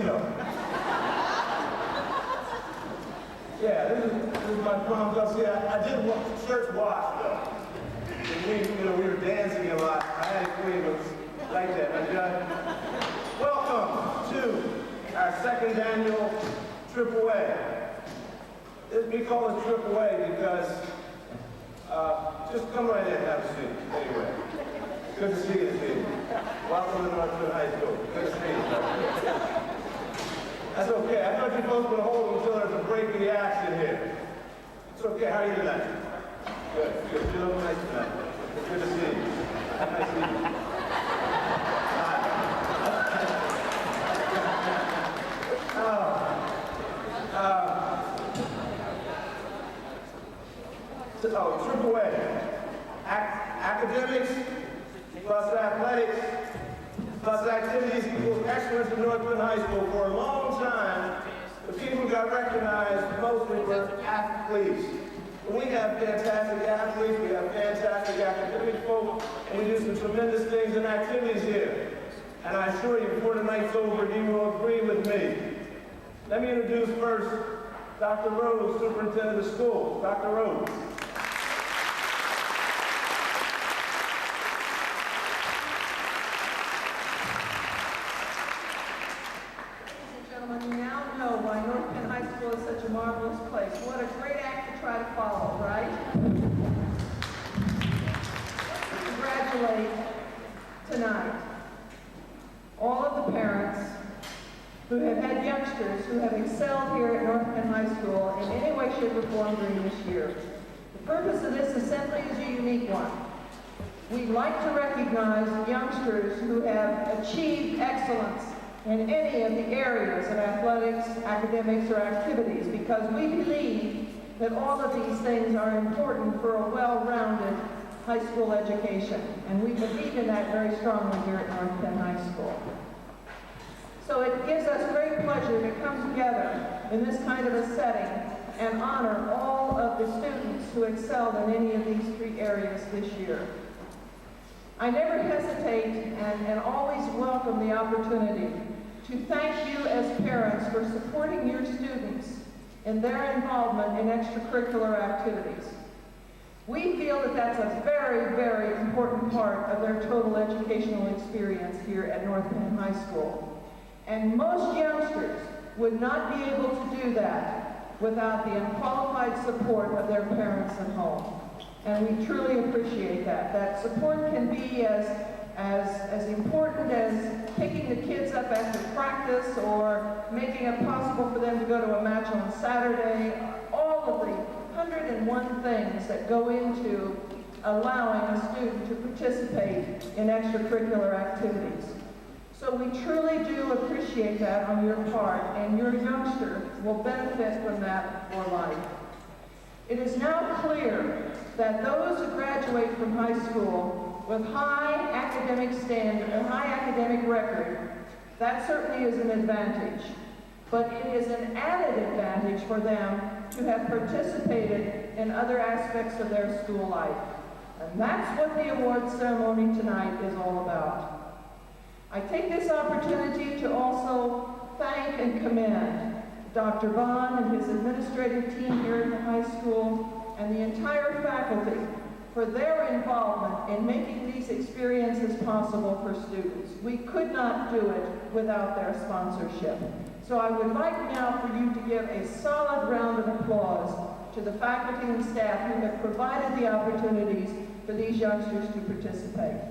show. Yeah, this is my prom dress. Yeah, I did church wash though. We were dancing a lot. I had a queen who was like that. Welcome to our second annual AAA. We call it AAA because just come right in and have a seat. Anyway, good to see you, Steve. Welcome to Northwood High School. Good to see you. That's okay. I thought you folks would hold them until there's a break in the action here. It's okay. How are you tonight? Good. Good. You look nice tonight. Good to see you. Nice to see you. AAA. Academics plus athletics plus activities equals excellence in Northwood High School. For a long time, the people who got recognized mostly were athletes. We have fantastic athletes, we have fantastic academic folks, and we do some tremendous things and activities here. And I assure you, before tonight's over, you will agree with me. Let me introduce first Dr. Rose, Superintendent of the school. Dr. Rose. Why North Penn High School is such a marvelous place. What a great act to try to follow, right? Congratulate tonight all of the parents who have had youngsters who have excelled here at North Penn High School in any way, shape, or form during this year. The purpose of this assembly is a unique one. We'd like to recognize youngsters who have achieved excellence in any of the areas of athletics, academics, or activities, because we believe that all of these things are important for a well-rounded high school education, and we believe in that very strongly here at North Penn High School. So it gives us great pleasure to come together in this kind of a setting and honor all of the students who excelled in any of these three areas this year. I never hesitate and always welcome the opportunity to thank you as parents for supporting your students in their involvement in extracurricular activities. We feel that that's a very, very important part of their total educational experience here at North Penn High School. And most youngsters would not be able to do that without the unqualified support of their parents at home. And we truly appreciate that. That support can be as important as picking the kids up after practice or making it possible for them to go to a match on Saturday. All of the 101 things that go into allowing a student to participate in extracurricular activities. So we truly do appreciate that on your part, and your youngster will benefit from that for life. It is now clear that those who graduate from high school with high academic standard, a high academic record, that certainly is an advantage. But it is an added advantage for them to have participated in other aspects of their school life. And that's what the awards ceremony tonight is all about. I take this opportunity to also thank and commend Dr. Vaughn and his administrative team here at the high school and the entire faculty for their involvement in making these experiences possible for students. We could not do it without their sponsorship. So I would like now for you to give a solid round of applause to the faculty and staff who have provided the opportunities for these youngsters to participate.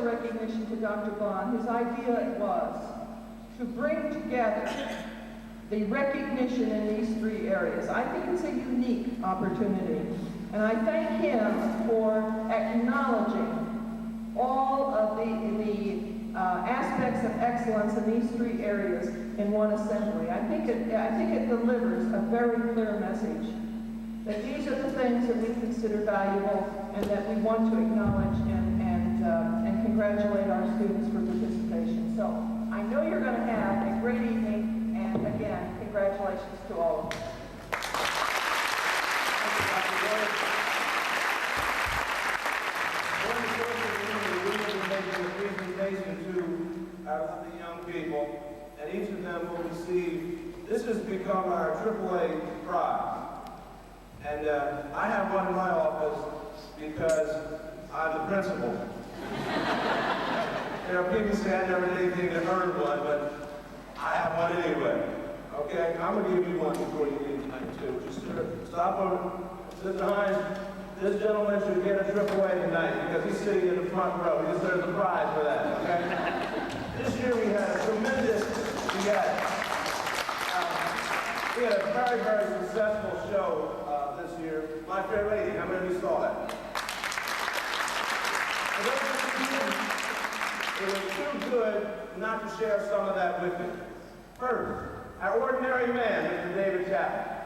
Recognition to Dr. Bond. His idea was to bring together the recognition in these three areas. I think it's a unique opportunity, and I thank him for acknowledging all of the aspects of excellence in these three areas in one assembly. I think it delivers a very clear message that these are the things that we consider valuable and that we want to acknowledge and congratulate our students for participation. So I know you're going to have a great evening, and again, congratulations to all of you. Our lovely young people, and each of them will receive, this has become our AAA prize. And I have one in my office because I'm the principal. There are people who say I never did anything to earn one, but I have one anyway. Okay? I'm going to give you one before you leave tonight, too. Just stop over. Mr. Hines, this gentleman should get a AAA tonight because he's sitting in the front row. He deserves a prize for that, okay? This year we had a tremendous, we had a very, very successful show this year. My Fair Lady, how many of you saw that? For those of you who didn't, it was too good not to share some of that with you. First, our ordinary man, Mr. David Chapman.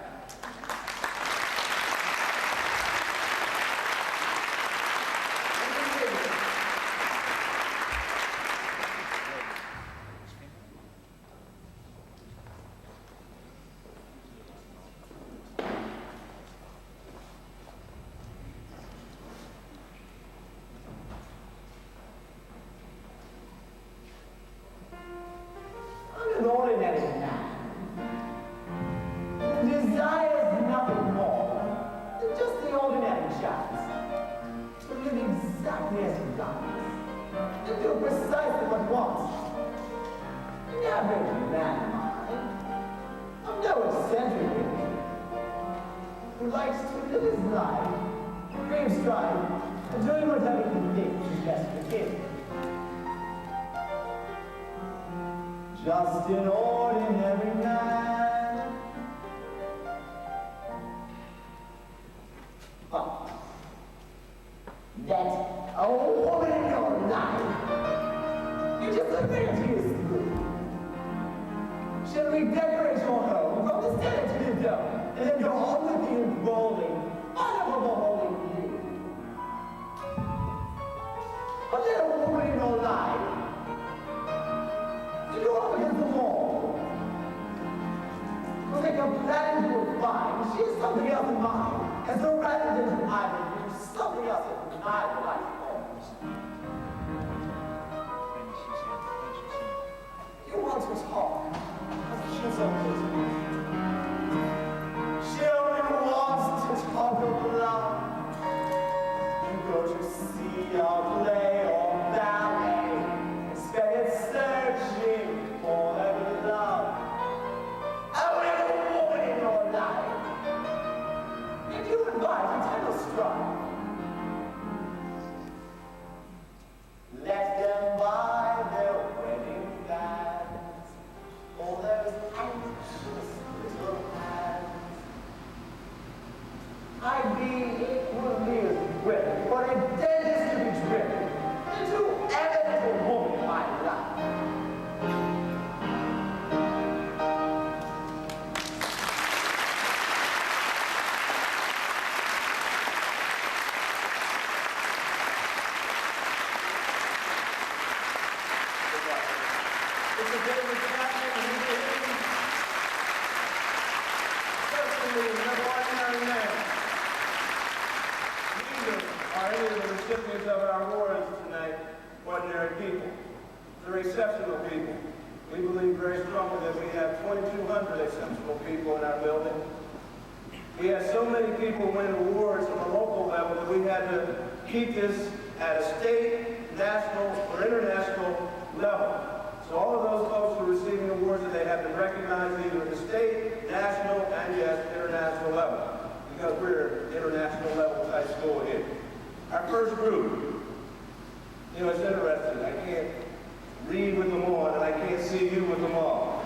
Just an ordinary man. But that's a woman in your life. You just admit to is through. Shall we decorate your home from the center to the dome, and then go on with you rolling, unable holy you? But then a woman in your life. You're up against the wall. We'll take a plan to find. She has something else in mind. And so rather than to either do something else in either life forms. You want to talk. She's so busy. She only wants to talk of love. You go to see a play or ballet. Instead it's searching for every love. I want a woman in your life. If you invite eternal strife, let them buy their wedding bands, all those anxious little hands. I'd be equally as willing for a dentist to be driven into evident a woman in my life. Recipients of our awards tonight, ordinary people. They're exceptional people. We believe very strongly that we have 2,200 exceptional people in our building. We had so many people win awards from a local level that we had to keep this at a state, national, or international level. So all of those folks who are receiving awards today have been recognized either at the state, national, and yes, international level, because we're an international level type school here. Our first group, you know, it's interesting. I can't read with them on, and I can't see you with them off.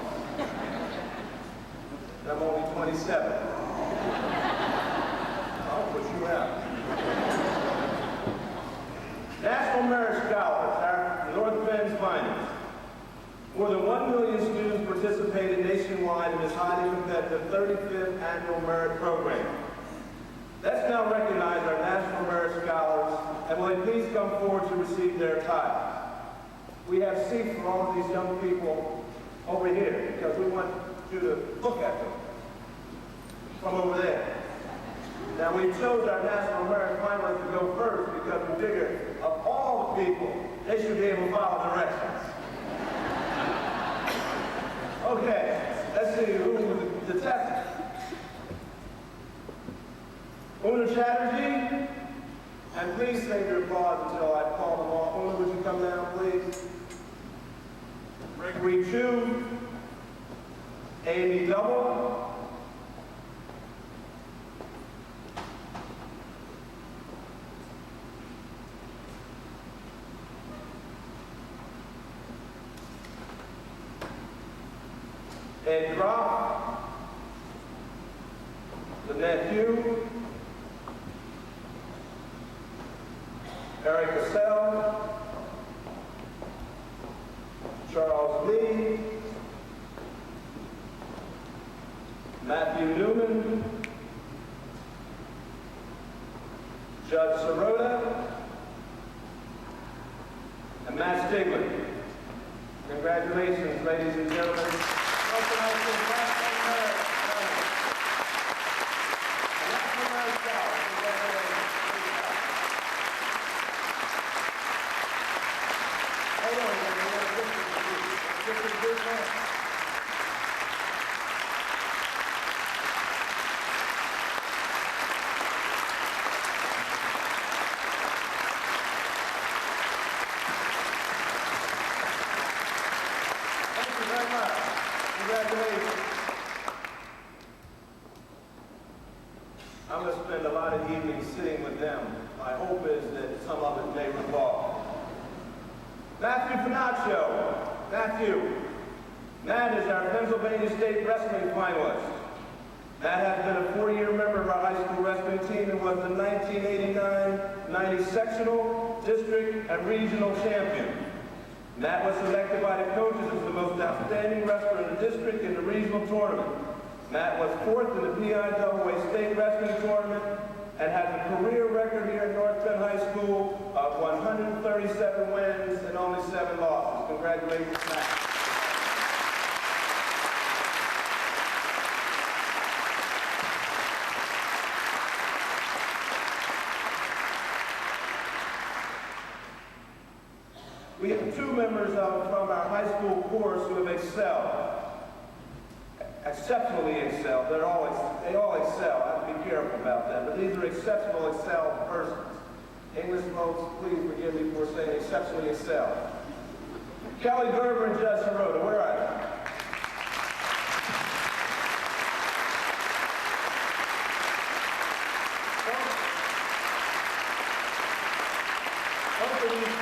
I'm only 27. I'll put you out. National Merit Scholars, our North Bend's finest. More than 1 million students participated nationwide in this highly competitive 35th Annual Merit Program. Let's now recognize our National Merit Scholars, and will they please come forward to receive their titles. We have seats for all of these young people over here, because we want you to look at them from over there. Now, we chose our National Merit finalists to go first because we figured of all the people, they should be able to follow directions. Okay, let's see who the test. Una Chatterjee, and please save your applause until I call them all. Una, would you come down, please? Gregory Chu, Amy Double, Ed Groff, Lynette Hugh, Eric Cassell, Charles Lee, Matthew Newman, Judge Sirota, and Matt Stigman. Congratulations, ladies and gentlemen. Welcome out to the National Merit. National Merit Scholar. Congratulations. Hold on, this is good, man. Congratulations. I'm going to spend a lot of evenings sitting with them. My hope is that some of it may recall. Matthew Finaccio. Matthew. Matt is our Pennsylvania State Wrestling finalist. Matt has been a 4-year member of our high school wrestling team and was the 1989-90 sectional, district, and regional champion. Matt was selected by the coaches as the most outstanding wrestler in the district in the regional tournament. Matt was 4th in the PIAA State Wrestling Tournament and has a career record here at North Penn High School of 137 wins and only 7 losses. Congratulations, Matt. We have 2 members from our high school course who have excelled, exceptionally excelled. They all excel. I have to be careful about that. But these are exceptional excelled persons. English folks, please forgive me for saying exceptionally excelled. Kelly Gerber and Judge Sirota, where are they? Both of these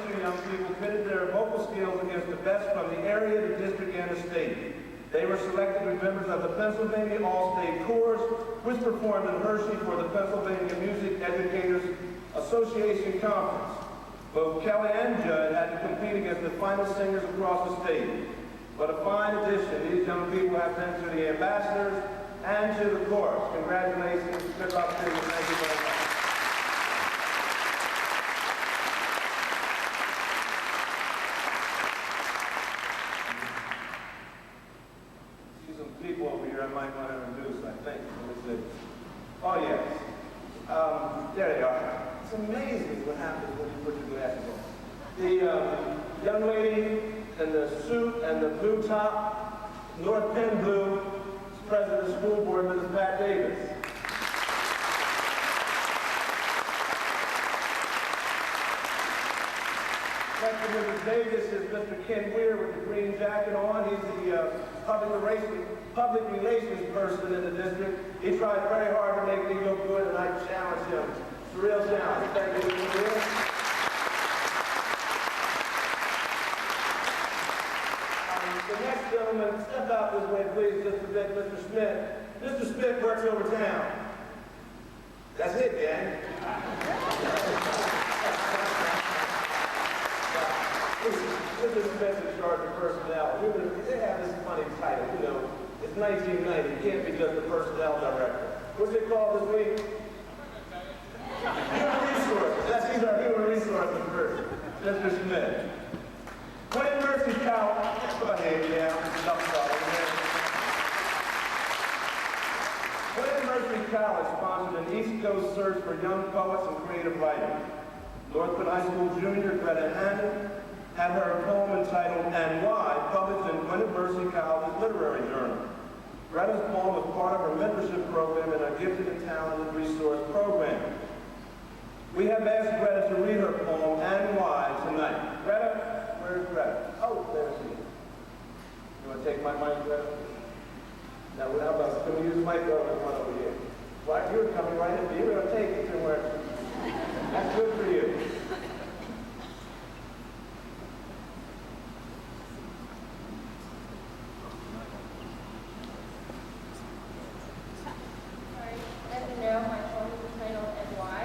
two young people pitted their vocal skills against the best from the area, the district, and the state. They were selected as members of the Pennsylvania All-State Chorus, which performed in Hershey for the Pennsylvania Music Educators Association Conference. Both Kelly and Judd had to compete against the finest singers across the state. But a fine addition, these young people have been to the ambassadors and to the chorus. Congratulations, good luck to you, thank you very much. I might want to introduce, I think. Oh, yes. There they are. It's amazing what happens when you put your glasses on. The young lady in the suit and the blue top, North Penn blue, is president of the school board, Mrs. Pat Davis. Next to Mrs. Davis is Mr. Ken Weir with the green jacket on. He's the public relations person in the district. He tried very hard to make me look good, and I challenge him. It's a real challenge. Thank you, Mr. Weir. The next gentleman, step out this way, please, just a bit, Mr. Smith. Mr. Smith works over town. That's it, gang. Mr. Smith is in charge of personnel. They have this funny title, you know. It's 1990. It can't be just the personnel director. What's it called this week? Human resources. He's our human resources person, Mr. Smith. Wayne Mercy Powell. Go ahead, yeah. sponsored an East Coast search for young poets and creative writers. North Penn High School junior Greta Hannon had her poem entitled "And Why" published in Gwynedd Mercy College's literary journal. Greta's poem was part of her mentorship program in our Gifted and Talented Resource program. We have asked Greta to read her poem, "And Why," tonight. Greta, where's Greta? Oh, there she is. You want to take my mic, Greta? Now, how about, can we use the mic over one over here? Why, you were coming right in. You were going to take it to where, that's good for you. Sorry, as you know, my poem is entitled "And Why."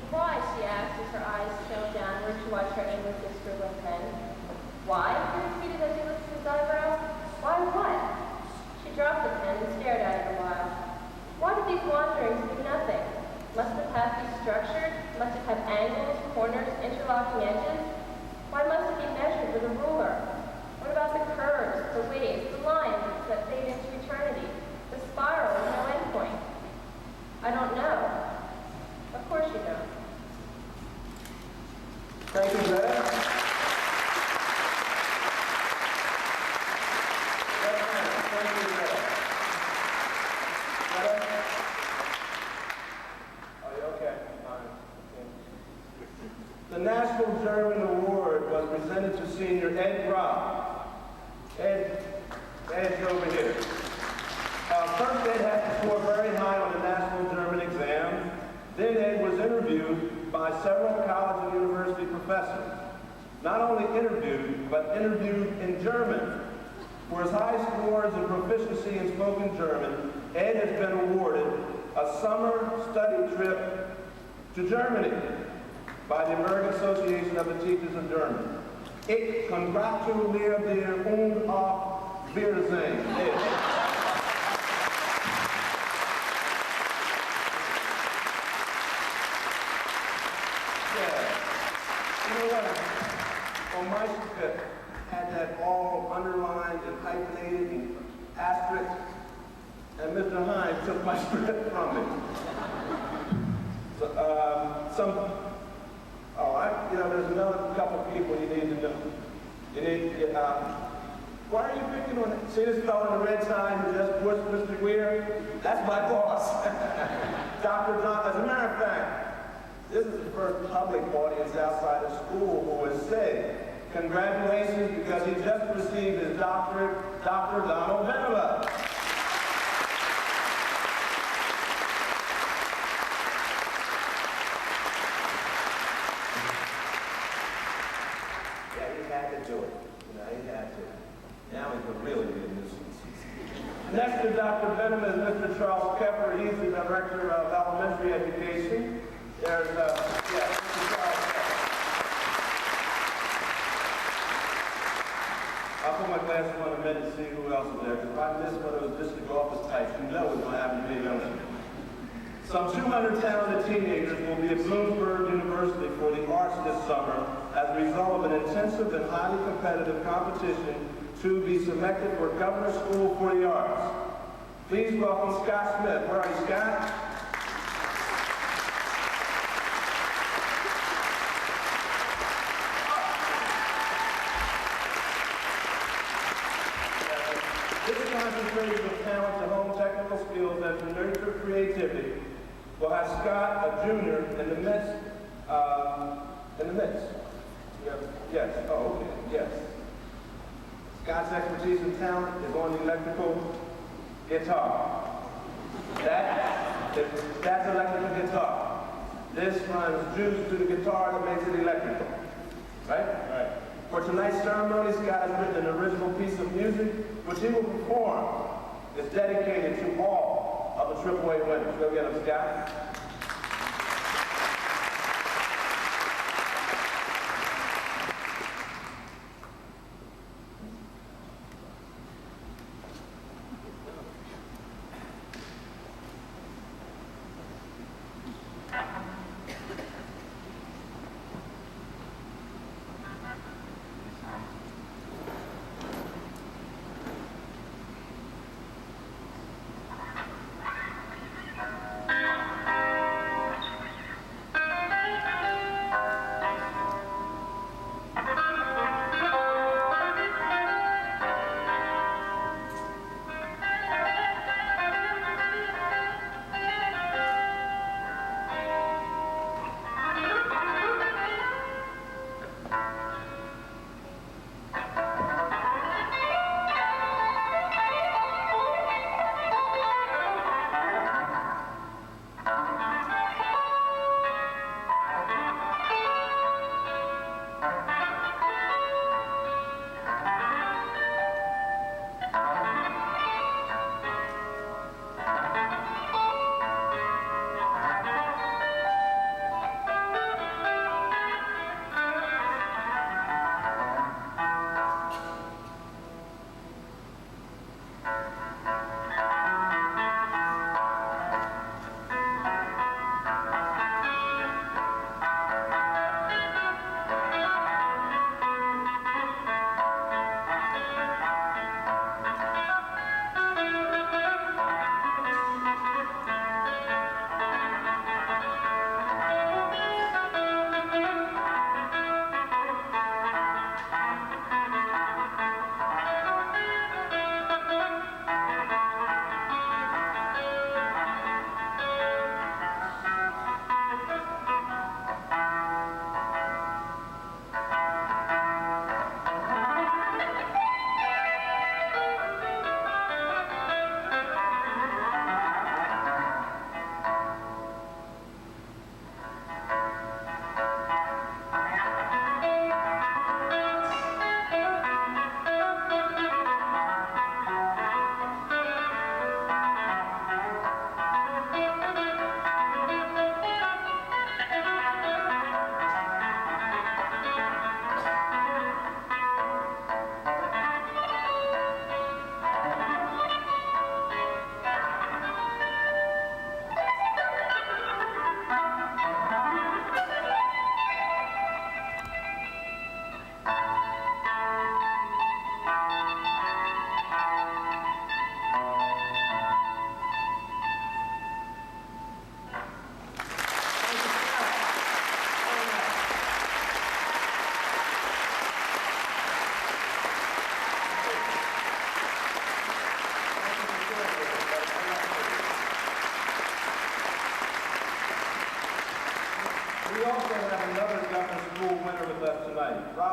And why, she asked as her eyes shone downward to watch her aimless sister with pen. Why? He repeated as he lifted his eyebrows. Why what? She dropped the pen and stared at it a while. Why did these wanderings do nothing? Must the path be structured? Must it have angles, corners, interlocking edges? Why must it be measured with a ruler? What about the curves, the waves, the lines that fade into eternity, the spiral with no endpoint? I don't know. Of course you don't. Thank you, Greta. The National German Award was presented to senior Ed Robb. Ed's over here. First, Ed had to score very high on the National German exam. Then Ed was interviewed by several college and university professors. Not only interviewed, but interviewed in German. For his high scores and proficiency in spoken German, Ed has been awarded a summer study trip to Germany by the American Association of the Teachers of German. Ich congratuliere dir und auf Wiedersehen. You know what? On my script, had that all underlined and hyphenated and asterisk, and Mr. Hines took my script from me. So, there's another couple people you need to know. You need, why are you picking on, see this fellow in the red tie who just pushed Mr. Weir? That's my boss. Dr. John, as a matter of fact, this is the first public audience outside of school who has said, congratulations, because he just received his doctorate, Dr. Donald Venema. Do it. He had to. Now he could really be a nuisance. Next to Dr. Benham is Mr. Charles Kepper. He's the Director of Elementary Education. There's, Mr. Charles Kepper. I'll put my glasses on in a minute and see who else is there. Because if I miss one of those district office types, you know it's going to happen to me, don't you? Some 200 talented teenagers will be at Bloomsburg University for the arts this summer as a result of an intensive and highly competitive competition to be selected for Governor's School for the Arts. Please welcome Scott Smith. Where are you, Scott? This concentration of talent to hone technical skills and to nurture creativity will have Scott, a junior, in the midst. Yes. Oh, okay. Yes. Scott's expertise and talent is on the electrical guitar. That's electrical guitar. This runs juice to the guitar that makes it electrical. Right? Right. For tonight's ceremony, Scott has written an original piece of music which he will perform. It's dedicated to all of the AAA winners. Go get them, Scott.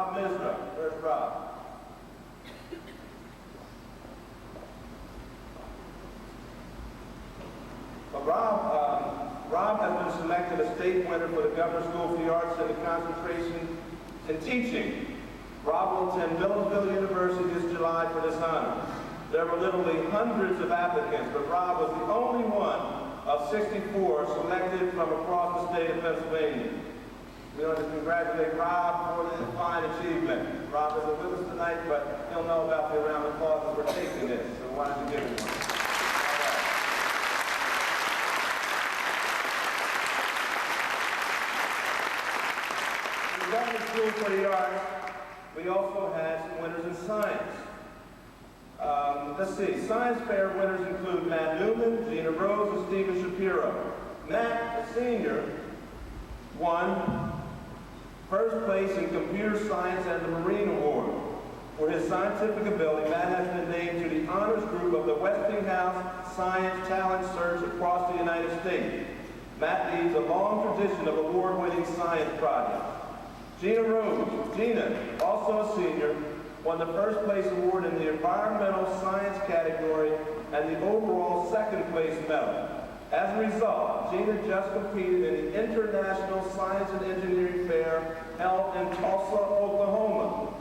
Rob Misra. Where's Rob? Rob has been selected a state winner for the Governor's School for the Arts and the concentration in teaching. Rob will attend Millersville University this July for this honor. There were literally hundreds of applicants, but Rob was the only one of 64 selected from across the state of Pennsylvania. We want to congratulate Rob for this fine achievement. Rob isn't with us tonight, but he'll know about the round of applause as we're taking this, so why don't you give him one? The Governor's School for the Arts, we also had some winners in science. Let's see, science fair winners include Matt Newman, Gina Rose, and Stephen Shapiro. Matt, a senior, won first place in computer science and the Marine Award. For his scientific ability, Matt has been named to the honors group of the Westinghouse Science Talent Search across the United States. Matt leads a long tradition of award-winning science projects. Gina Rose, Gina, also a senior, won the first place award in the environmental science category and the overall second place medal. As a result, Gina just competed in the International Science and Engineering Fair held in Tulsa, Oklahoma.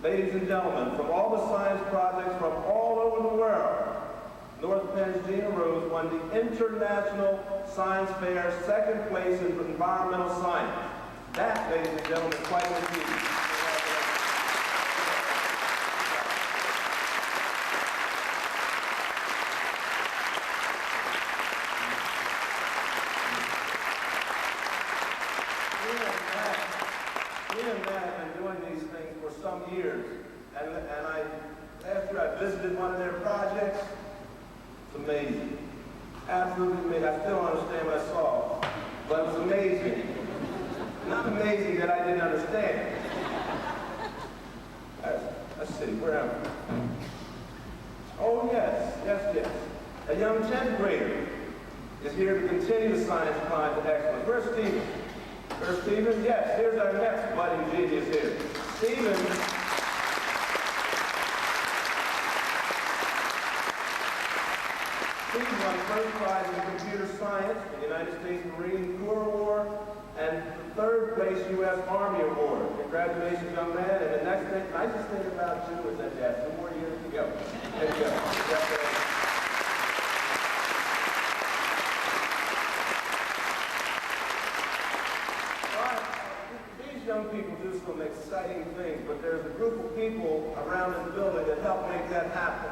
Ladies and gentlemen, from all the science projects from all over the world, North Penn's Gina Rose won the International Science Fair second place in environmental science. That, ladies and gentlemen, is quite an achievement. Me and Matt have been doing these things for some years, and last year I visited one of their projects. It's amazing. Absolutely amazing. I still don't understand what I saw, but it was amazing. Not amazing that I didn't understand. Let's see, where am I? Oh, yes. A young 10th grader is here to continue the science climb to excellence. Where's Stephen? Where's Stephen? Yes, here's our next budding genius here. Stephen won first prize in computer science in the United States Marine Corps Award and the third place U.S. Army Award. Congratulations, young man. And the nicest thing about you is that you have 2 more years to go. There you go. These young people do some exciting things, but there's a group of people around this building that help make that happen.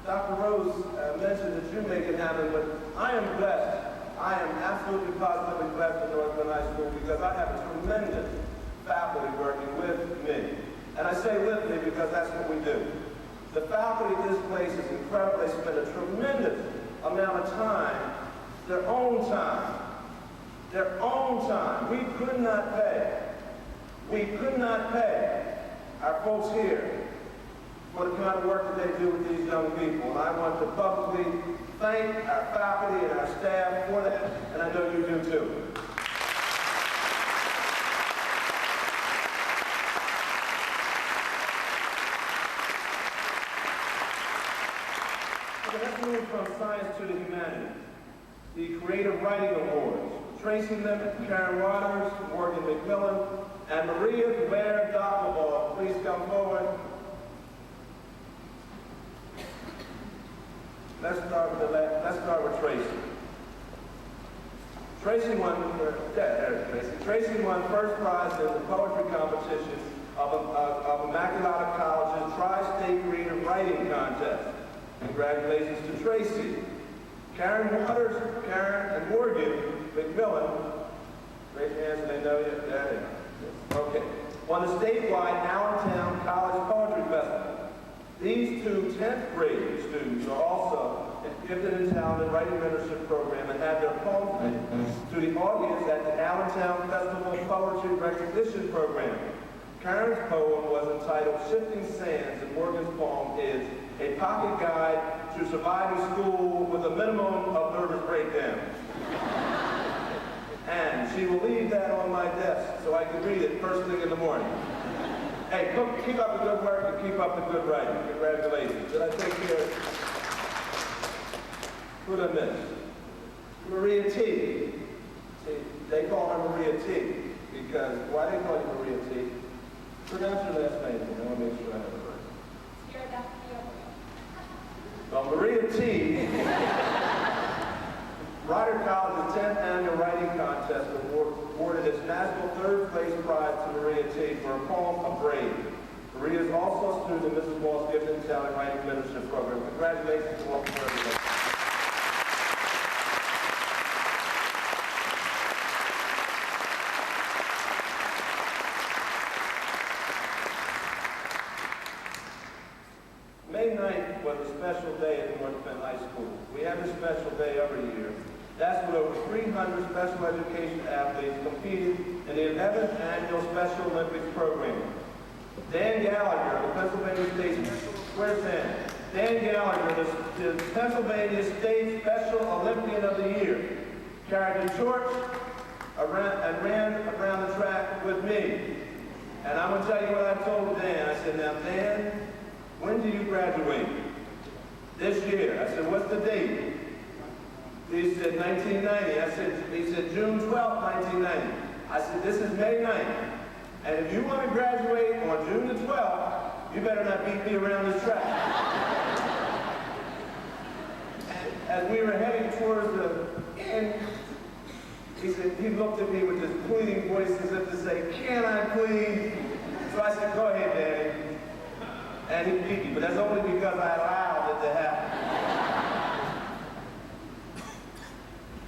Dr. Rose mentioned that you make it happen, but I am blessed. I am absolutely positively blessed at North Penn High School because I have a tremendous faculty working with me. And I say with me because that's what we do. The faculty at this place is incredible. They spend a tremendous amount of time, their own time. We could not pay our folks here for the kind of work that they do with these young people. And I want to publicly thank our faculty and our staff for that, and I know you do too. Okay, let's move from science to the humanities. The Creative Writing Awards. Tracy Limit, Karen Waters, Morgan McMillan, and Maria Blair Doppelbaugh. Please come forward. Let's start with Tracy. Tracy won first prize in the poetry competition of Immaculata College's Tri-State Creative Writing Contest. Congratulations to Tracy. Karen Waters, Karen, and Morgan McMillan. Raise your hands so they know you. There they are. Okay. Won the statewide Allentown College Poetry Festival. These 2 10th grade students are also gifted and talented writing mentorship program and had their poems read to the audience at the Allentown Festival Poetry Recognition Program. Karen's poem was entitled Shifting Sands, and Morgan's poem is A Pocket Guide to Surviving School with a Minimum of Nervous Breakdown. And she will leave that on my desk so I can read it first thing in the morning. Hey, keep up the good work and keep up the good writing. Congratulations. Did I take care of who did I miss? Maria T. See, they call her Maria T. Because, why they call you Maria T? Pronounce your last name. I want to make sure I have it right. Well, Maria T. Rider College's 10th annual writing contest awarded its national third place prize to Maria T. for a poem, A Brave. Maria is also a student in Mrs. Wall's Gifted Talent Writing Mentorship Program. Congratulations and welcome to everybody. May 9th was a special day at North Penn High School. We have this special day every year. That's when over 300 special education athletes competed in the 11th annual Special Olympics program. Dan Gallagher, the Pennsylvania State, where's Dan? Dan Gallagher, the Pennsylvania State Special Olympian of the Year, carried the torch and ran around the track with me. And I'm going to tell you what I told Dan. I said, now Dan, when do you graduate? This year. I said, what's the date? He said, 1990. He said, June 12th, 1990. I said, this is May 9th. And if you want to graduate on June the 12th, you better not beat me around this track. And as we were heading towards the end, he said, he looked at me with this pleading voice as if to say, can I please? So I said, go ahead, Daddy. And he beat me, but that's only because I allowed it to happen.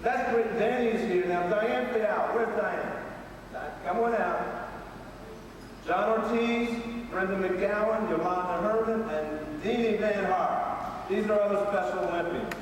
That's great. Danny is here now. Diane Fial. Where's Diane? Come on out. John Ortiz, Brenda McGowan, Yolanda Herman, and Deanie Van Hart. These are other Special Olympians.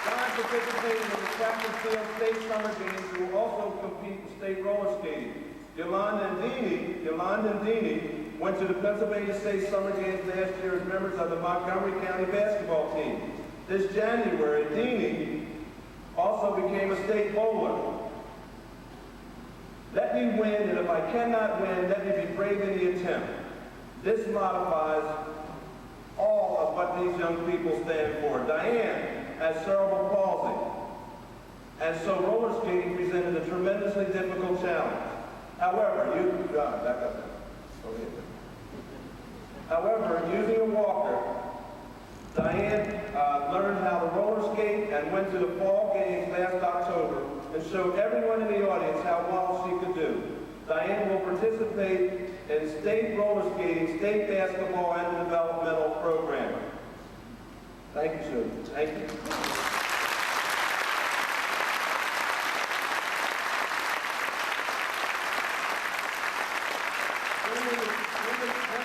John participated in the track and field state summer games who will also compete in state roller skating. Yolanda and Deanie went to the Pennsylvania State Summer Games last year as members of the Montgomery County basketball team. This January, Deanie also became a state bowler. Let me win, and if I cannot win, let me be brave in the attempt. This modifies all of what these young people stand for. Diane has cerebral palsy, and so roller skating presented a tremendously difficult challenge. However, using a walker, Diane learned how to roller skate and went to the fall games last October and showed everyone in the audience how well she could do. Diane will participate in state roller skating, state basketball, and the developmental program. Thank you, sir. Thank you.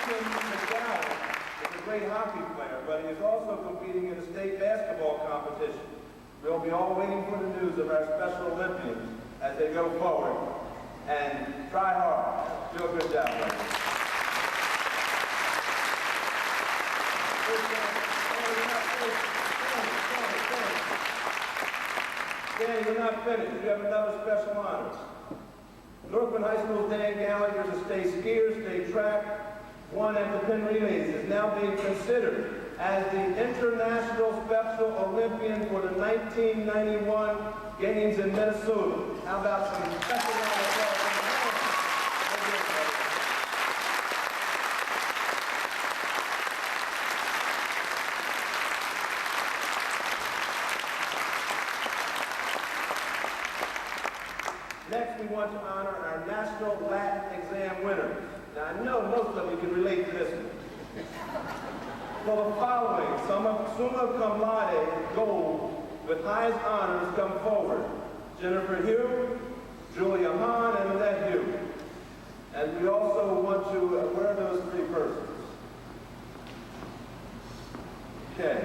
McGowan is a great hockey player, but he is also competing in a state basketball competition. We'll be all waiting for the news of our Special Olympians as they go forward. And try hard. Do a good job, buddy. Dan, you're not finished. You have another special honor. North Penn High School's Dan Gallagher is a state skier, state track, won at the Penn Relays, is now being considered as the International Special Olympian for the 1991 Games in Minnesota. How about some special round of applause? Next, we want to honor our National Latin Exam winners. Now, I know most of you can relate to this one. For the following, summa cum laude gold with highest honors come forward. Jennifer Hugh, Julia Hahn, and Annette Hugh. And we also want to, where are those three persons? Okay.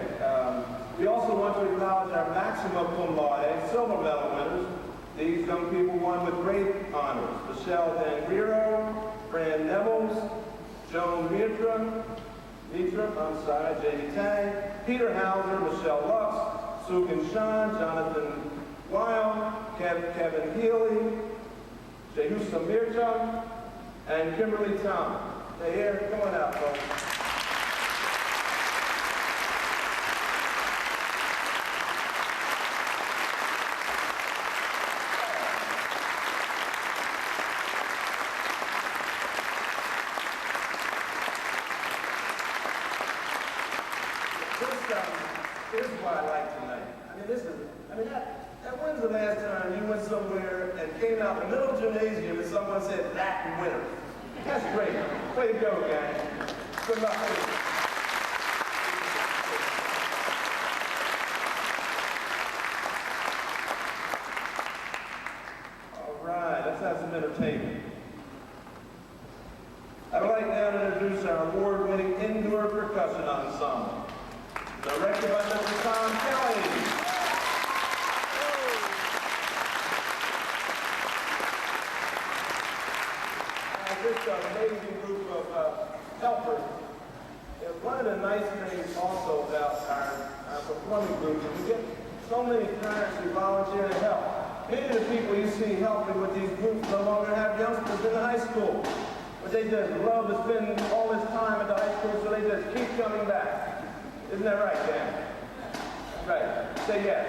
We also want to acknowledge our maxima cum laude silver medal winners. These young people won with great honors. Michelle D'Anguiro, Fran Nevels, Jamie Tang, Peter Hauser, Michelle Lux, Sugan Shan, Jonathan Weil, Kevin Healy, Jehusa Mirchuk, and Kimberly Thomas. They here, come on out, folks. Here's what I like tonight. When's the last time you went somewhere and came out in the middle of the gymnasium and someone said Latin winner? That's great. Way to go, gang. Good luck. All right, let's have some entertainment. I would like now to introduce our award-winning indoor percussion ensemble, directed by Mr. Tom Kelly. This amazing group of helpers. One of the nice things also about our performing group is we get so many parents who volunteer to help. Many of the people you see helping with these groups no longer have youngsters in the high school. But they just love to spend all this time at the high school, so they just keep coming back. Isn't that right, Dan? Right. Say yes.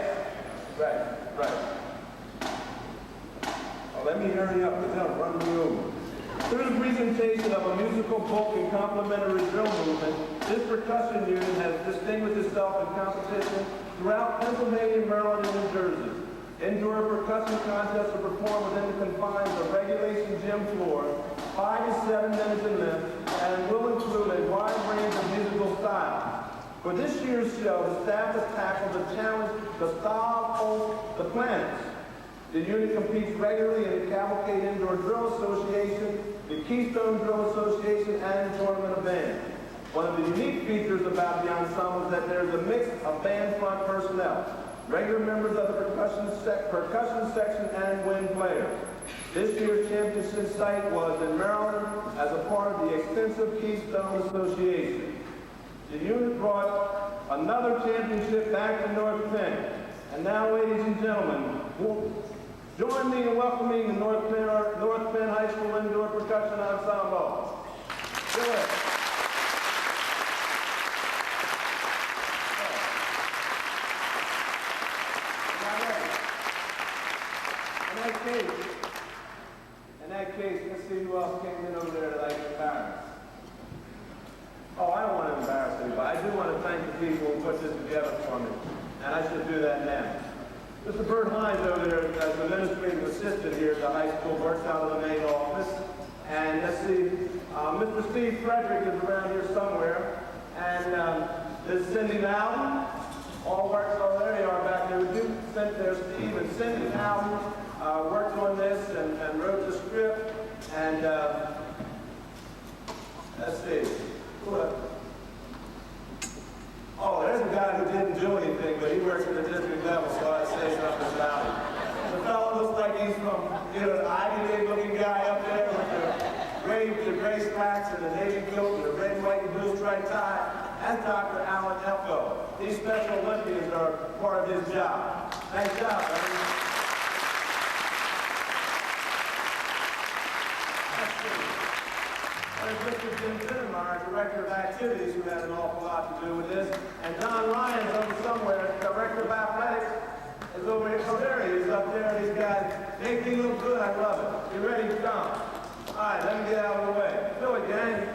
Right. Oh, let me hurry up because they'll run me over. Through the presentation of a musical book and complementary drill movement, this percussion unit has distinguished itself in competition throughout Pennsylvania, Maryland, and New Jersey. Indoor percussion contests are performed within the confines of regulation gym floor, 5 to 7 minutes in length, and will include a wide range of musical styles. For this year's show, the staff has tackled the challenge, the style of the planets. The unit competes regularly in the Cavalcade Indoor Drill Association, the Keystone Drill Association, and the Tournament of Bands. One of the unique features about the ensemble is that there is a mix of band front personnel, regular members of the percussion section, and wind players. This year's championship site was in Maryland as a part of the extensive Keystone Association. The unit brought another championship back to North Penn. And now, ladies and gentlemen, join me in welcoming the North Penn High School Indoor Percussion Ensemble. Good. In that case, let's see who else came in over there that I can embarrass. Oh, I don't want to embarrass anybody. I do want to thank the people who put this together for me. And I should do that now. Mr. Bert Hines over there as administrative assistant here at the high school works out of the main office. And let's see, Mr. Steve Frederick is around here somewhere. And there's Cindy Loudon. All works, oh, there you are back there with you. There's Steve and Cindy Loudon worked on this and wrote the script. And let's see. Oh, there's a guy who didn't do anything, but he works at the district level, so I'd say something about him. The fellow looks like he's from, the Ivy League looking guy up there with the gray slacks and the navy coat and the red, white, and blue striped tie. That's Dr. Alan Elko. These Special Olympians are part of his job. Nice job, buddy. There's Mr. Jim Zinnemeyer, Director of Activities, who has an awful lot to do with this. And Don Lyons over somewhere, Director of Athletics, is over here. Oh, there he is up there. These guys make me look good. I love it. You ready to come? All right, let me get out of the way. Do it, gang.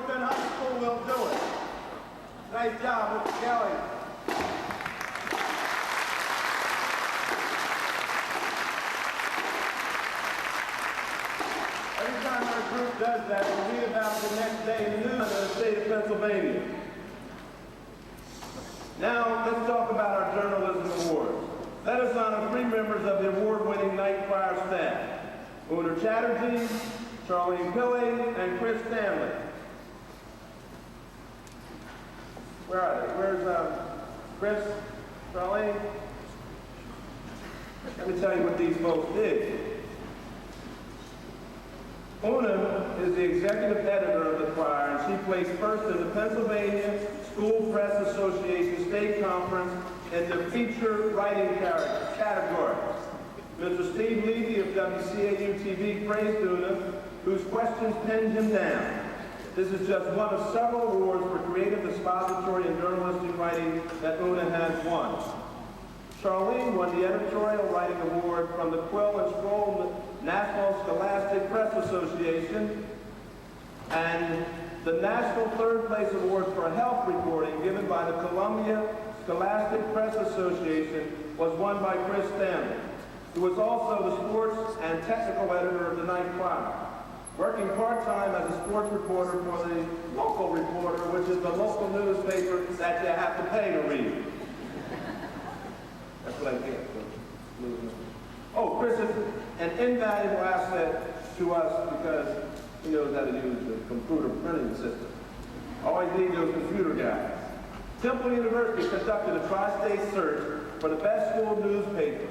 North Bend High School will do it. Nice job, Mr. Kelly. Every time our group does that, we'll read about it the next day in the news in the state of Pennsylvania. Now, let's talk about our journalism awards. Let us honor 3 members of the award-winning night choir staff: Una Chatterjee, Charlene Pillay, and Chris Stanley. Where are they? Where's Chris, Charlene? Let me tell you what these folks did. Una is the executive editor of the choir, and she placed first in the Pennsylvania School Press Association State Conference in the feature writing category. Mr. Steve Levy of WCAU-TV praised Una, whose questions pinned him down. This is just one of several awards for creative expository and journalistic writing that Una has won. Charlene won the Editorial Writing Award from the Quill and Scroll National Scholastic Press Association, and the National Third Place Award for Health Reporting given by the Columbia Scholastic Press Association was won by Chris Stanley, who was also the sports and technical editor of the night choir, working part-time as a sports reporter for the Local Reporter, which is the local newspaper that you have to pay to read. That's what I get. Oh, Chris is an invaluable asset to us because he knows how to use the computer printing system. Always need those computer guys. Temple University conducted a tri-state search for the best school newspaper,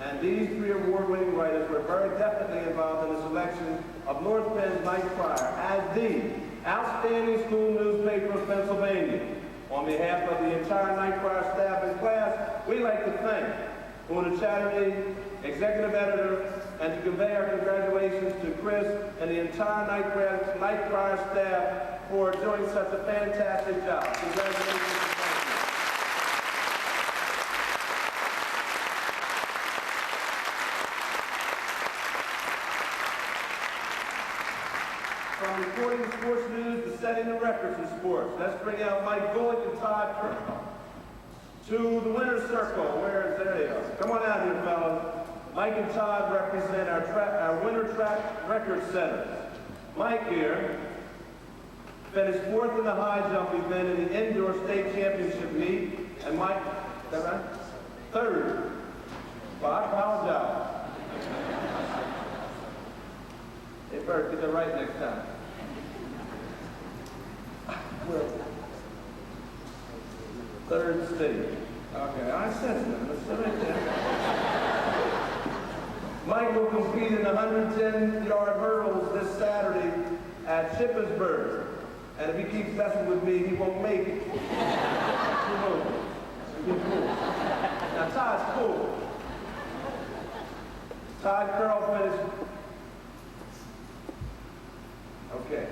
and these 3 award-winning writers were very definitely involved in the selection of North Bend's Night Choir as the outstanding school newspaper of Pennsylvania. On behalf of the entire Night Choir staff and class, we'd like to thank Una Chatterjee, executive editor, and to convey our congratulations to Chris and the entire Night Choir staff for doing such a fantastic job. Congratulations. From reporting sports news to setting the records in sports, let's bring out Mike Bullock and Todd Kirk. To the winner's circle, there they are. Come on out here, fellas. Mike and Todd represent our winter track record setters. Mike here finished 4th in the high jump event in the indoor state championship meet, and Mike, is that right? 3rd. Well, I apologize. Hey, Bert, get that right next time. Well, 3rd state. Okay, I said it. Let's sit right there. Mike will compete in the 110-yard hurdles this Saturday at Shippensburg. And if he keeps messing with me, he won't make it. Now, Todd's cool. Todd Curl finished. Okay.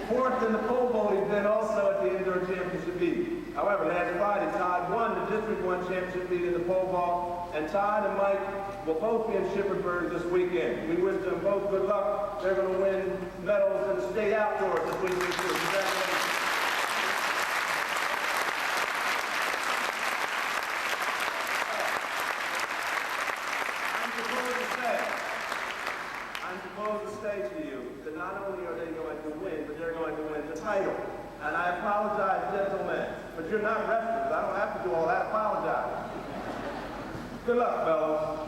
4th in the pole vault event also at the indoor championship meet. However, last Friday, Todd won the District 1 championship meet in the pole vault, and Todd and Mike will both be in Shippensburg this weekend. We wish them both good luck. They're going to win medals in the state outdoors this weekend too. Congratulations. I'm supposed to say to you that not only are they going to win, but they're going to win the title. And I apologize, gentlemen, but you're not wrestlers. I don't have to do all that. Apologize. Good luck, fellas.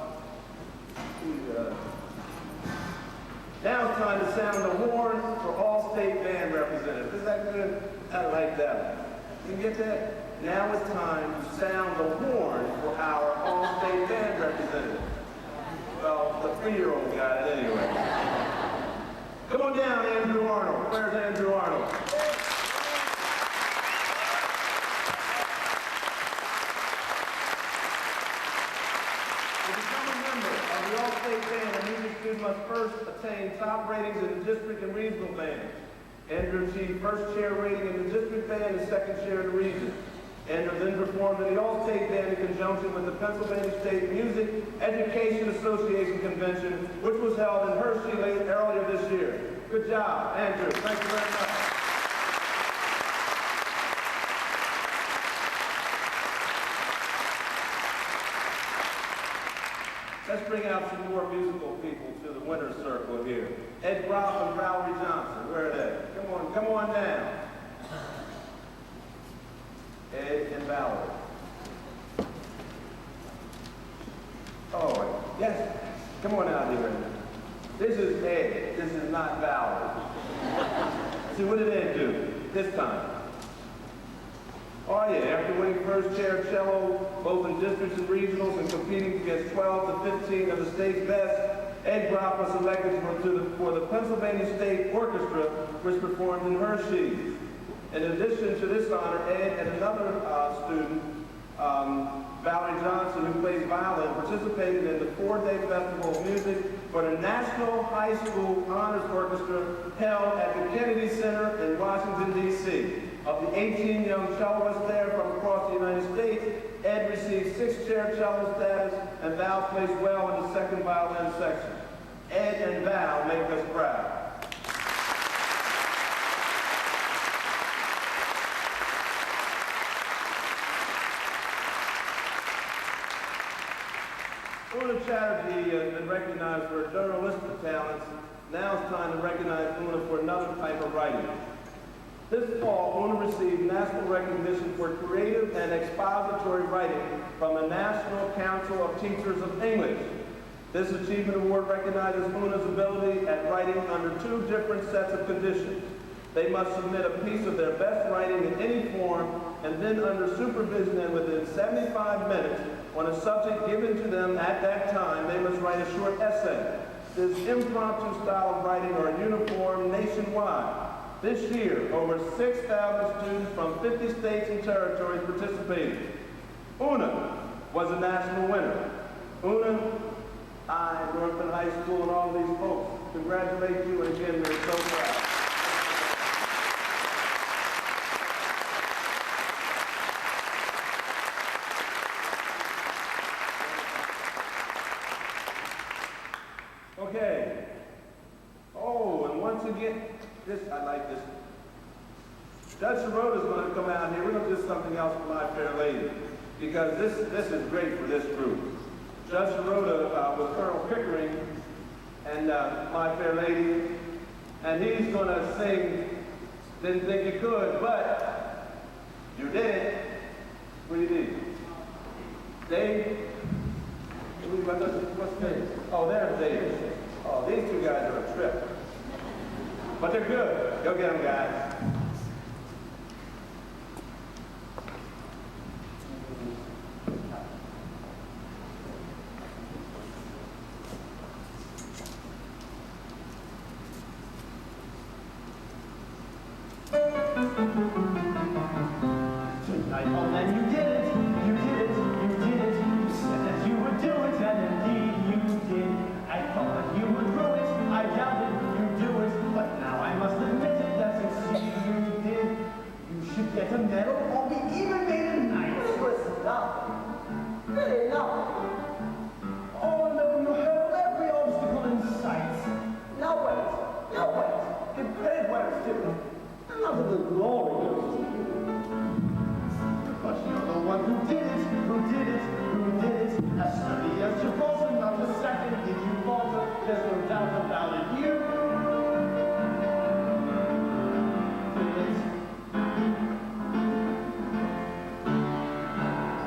Now it's time to sound the horn for all state band representatives. Is that good? I like that. You get that? Now it's time to sound the horn for our all state band representatives. Well, the 3-year-old got it anyway. Come on down, Andrew Arnold. Where's Andrew Arnold? To become a member of the All-State Band, a music student must first attain top ratings in the district and regional bands. Andrew achieved first chair rating in the district band and second chair in the region. Andrew then performed in the All-State Band in conjunction with the Pennsylvania State Music Education Association Convention, which was held in Hershey earlier this year. Good job, Andrew. Thank you very much. out some more musical people to the winner's circle here. Ed Groff and Valerie Johnson, where are they? Come on down. Ed and Valerie. Oh, yes, come on out here. This is Ed, this is not Valerie. See, what did Ed do this time? Oh yeah, after winning first chair cello, both in districts and regionals, and competing against 12 to 15 of the state's best, Ed Groff was selected for the Pennsylvania State Orchestra, which performed in Hershey. In addition to this honor, Ed and another student, Valerie Johnson, who plays violin, participated in the 4-day Festival of Music for the National High School Honors Orchestra held at the Kennedy Center in Washington, D.C. Of the 18 young cellists there from across the United States, Ed received 6 chair cello status, and Val plays well in the second violin section. Ed and Val make us proud. Una Chatterjee has been recognized for her journalistic talents. Now it's time to recognize Una for another type of writing. This fall, Una received national recognition for creative and expository writing from the National Council of Teachers of English. This achievement award recognizes Una's ability at writing under 2 different sets of conditions. They must submit a piece of their best writing in any form, and then under supervision and within 75 minutes on a subject given to them at that time, they must write a short essay. This impromptu style of writing are uniform nationwide. This year, over 6,000 students from 50 states and territories participated. Una was a national winner. Una, I, North Penn High School, and all these folks congratulate you, and again, we're so proud. Okay. Oh, and once again, I like this. Judge Sirota is going to come out here. We're going to do something else for My Fair Lady, because this is great for this group. Judge Sirota was Colonel Pickering and My Fair Lady, and he's going to sing Didn't Think You Could, but you did it. What do you need? Dave? What's Dave? Oh, there's Dave. Oh, these 2 guys are a trip. But they're good. Go get them, guys. Tonight, oh man, you did it, you did it, you did it. You said that you would do it, and indeed you did. I thought that you would do it, I doubted you'd do it, but now I must admit it, that succeed you did. You should get a medal or be even made a knight. Listen, nothing. Really nothing. Oh no, you hurdled every obstacle in sight. Now wait, give credit where it's due. None of the glory goes to you. But you're the one who did it, who did it, who did it. As sturdy as Gibraltar, not a second did you falter. There's no doubt about it. You did it.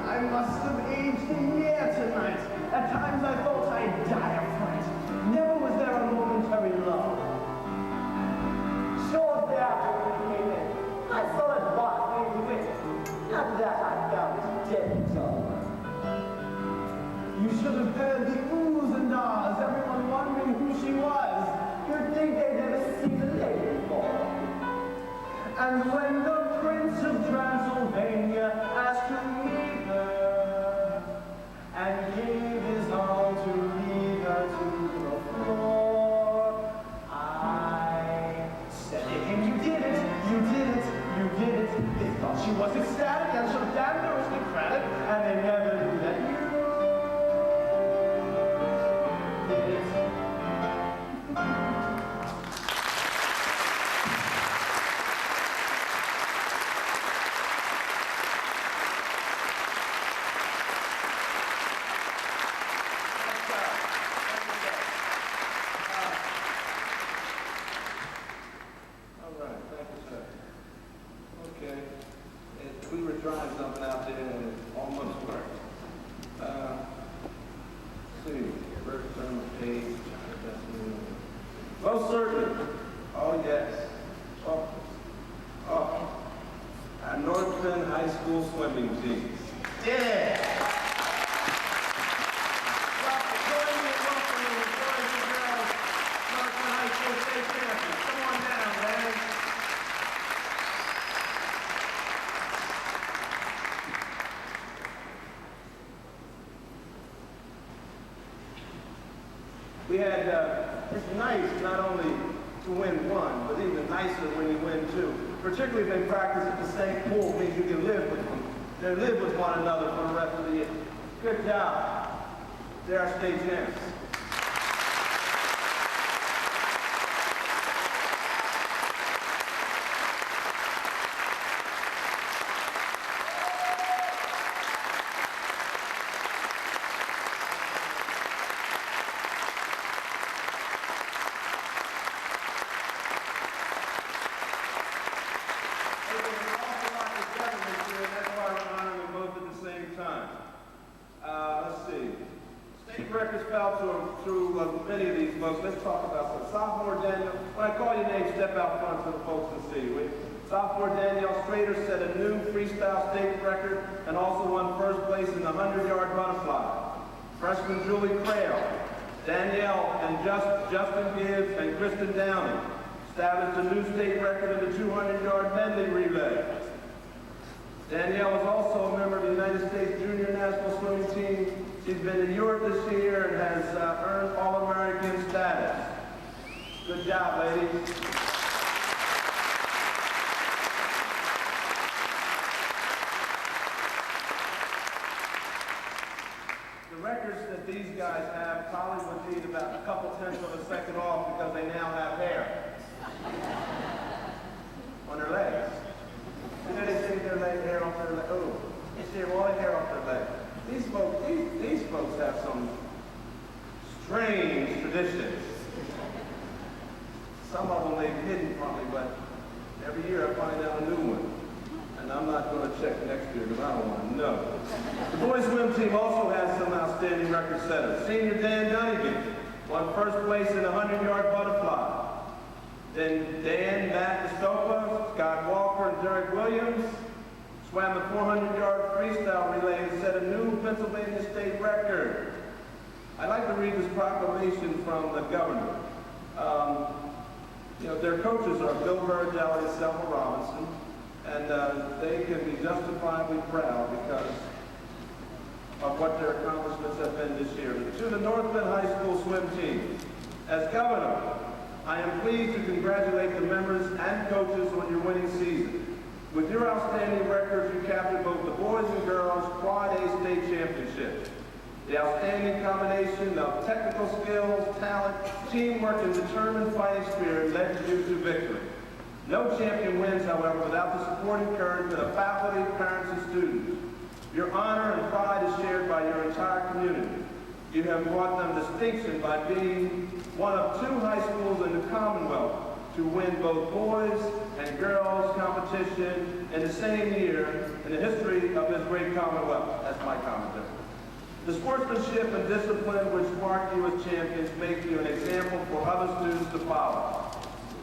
I must have aged a year tonight. At times I thought I'd die of fright. Never was there a momentary lull. Shortly after we came in, I saw it was being written. After that, I found it dead and dull. You should have heard the oohs and ahs, everyone wondering who she was. Most certainly. Oh, yes. Oh. Our North Penn High School swimming teams. Yeah! Join me in welcoming the boys and girls, North Penn High School state champions. Come on down, man. We had, it's nice not only to win one, but even nicer when you win two. Particularly if they practice at the same pool, means you can live with them. They live with one another for the rest of the year. Good job. They're our state champs. Many of these folks. Let's talk about some. Sophomore Daniel, when I call your name, step out front so the folks can see you. Sophomore Danielle Strader set a new freestyle state record and also won first place in the 100-yard butterfly. Freshman Julie Crail, Danielle and Justin Gibbs and Kristen Downey established a new state record in the 200-yard medley relay. Danielle is also a member of the United States Junior National Swimming Team. She's been to Europe this year and has earned All-American status. Good job, ladies. The records that these guys have probably would need about a couple tenths of a second off because they now have hair on their legs. You know they shave their leg hair off their leg. Oh, they shave all the hair off their leg. These folks have some strange traditions. Some of them they've hidden from me, but every year I find out a new one. And I'm not going to check next year because I don't want to know. The boys swim team also has some outstanding record setters. Senior Dan Dunnigan won first place in the 100-yard butterfly. Then Dan, Matt Estopa, Scott Walker, and Derek Williams swam the 400-yard freestyle relay and set a new Pennsylvania state record. I'd like to read this proclamation from the governor. Their coaches are Bill Burgelli and Selma Robinson, and they can be justifiably proud because of what their accomplishments have been this year. To the North Penn High School swim team, as governor, I am pleased to congratulate the members and coaches on your winning season. With your outstanding records, you captured both the boys and girls Quad A state championships. The outstanding combination of technical skills, talent, teamwork, and determined fighting spirit led you to victory. No champion wins, however, without the support and encouragement of faculty, parents, and students. Your honor and pride is shared by your entire community. You have brought them distinction by being one of two high schools in the Commonwealth to win both boys and girls competition in the same year in the history of this great Commonwealth. That's my commentary. The sportsmanship and discipline which mark you as champions make you an example for other students to follow.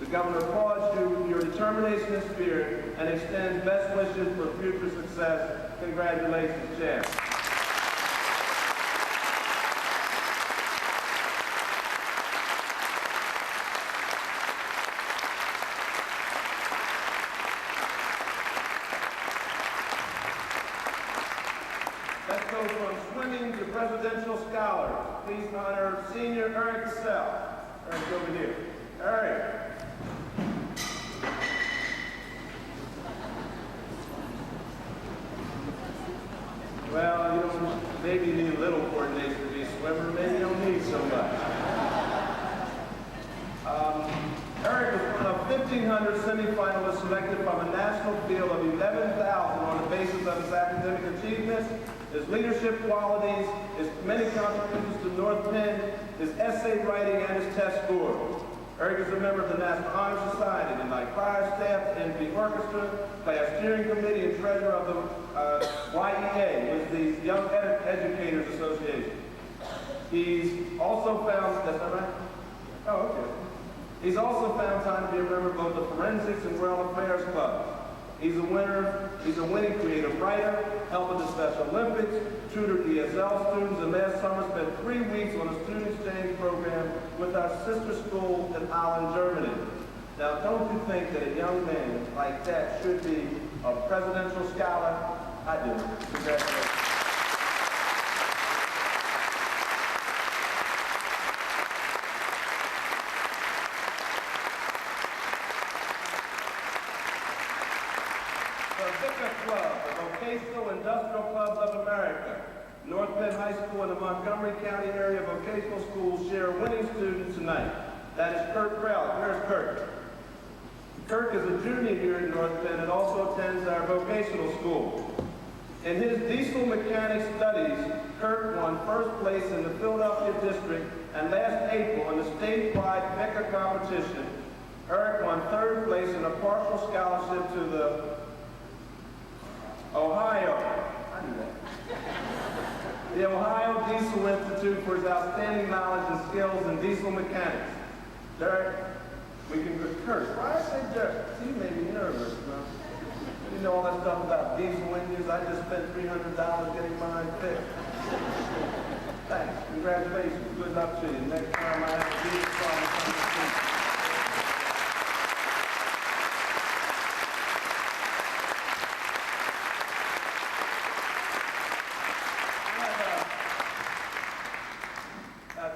The governor applauds you, your determination and spirit, and extends best wishes for future success. Congratulations, champ. Let's go from swimming to presidential scholars. Please honor senior Eric Cassell. Eric, over here. Eric. Well, maybe you need a little coordination to be a swimmer. Maybe you don't need so much. Eric was one of 1,500 semifinalists selected from a national field of 11,000 on the basis of his academic achievements, his leadership qualities, his many contributions to North Penn, his essay writing, and his test scores. Eric is a member of the National Honor Society, the night choir staff, NP Orchestra, class steering committee, and treasurer of the YEA, which is the Young Educators Association. He's also found, that's not right? Oh, okay. He's also found time to be a member of both the Forensics and World Affairs Club. He's a winning creative writer, helped with the Special Olympics, tutored ESL students, and last summer spent 3 weeks on a student exchange program with our sister school in Holland, Germany. Now, don't you think that a young man like that should be a presidential scholar? I do. Congratulations. Club, the Vocational Industrial Clubs of America. North Penn High School and the Montgomery County area vocational schools share a winning student tonight. That is Kirk Crowley. Where's Kirk? Kirk is a junior here at North Penn and also attends our vocational school. In his diesel mechanics studies, Kirk won first place in the Philadelphia district, and last April in the statewide MECA competition, Eric won third place in a partial scholarship to the the Ohio Diesel Institute for his outstanding knowledge and skills in diesel mechanics. Derek, we can curse. Why I say Derek? See, you made me nervous, man. You know all that stuff about diesel engines? I just spent $300 getting mine fixed. Thanks. Congratulations. Good luck to you. Next time I have a diesel car, come to see.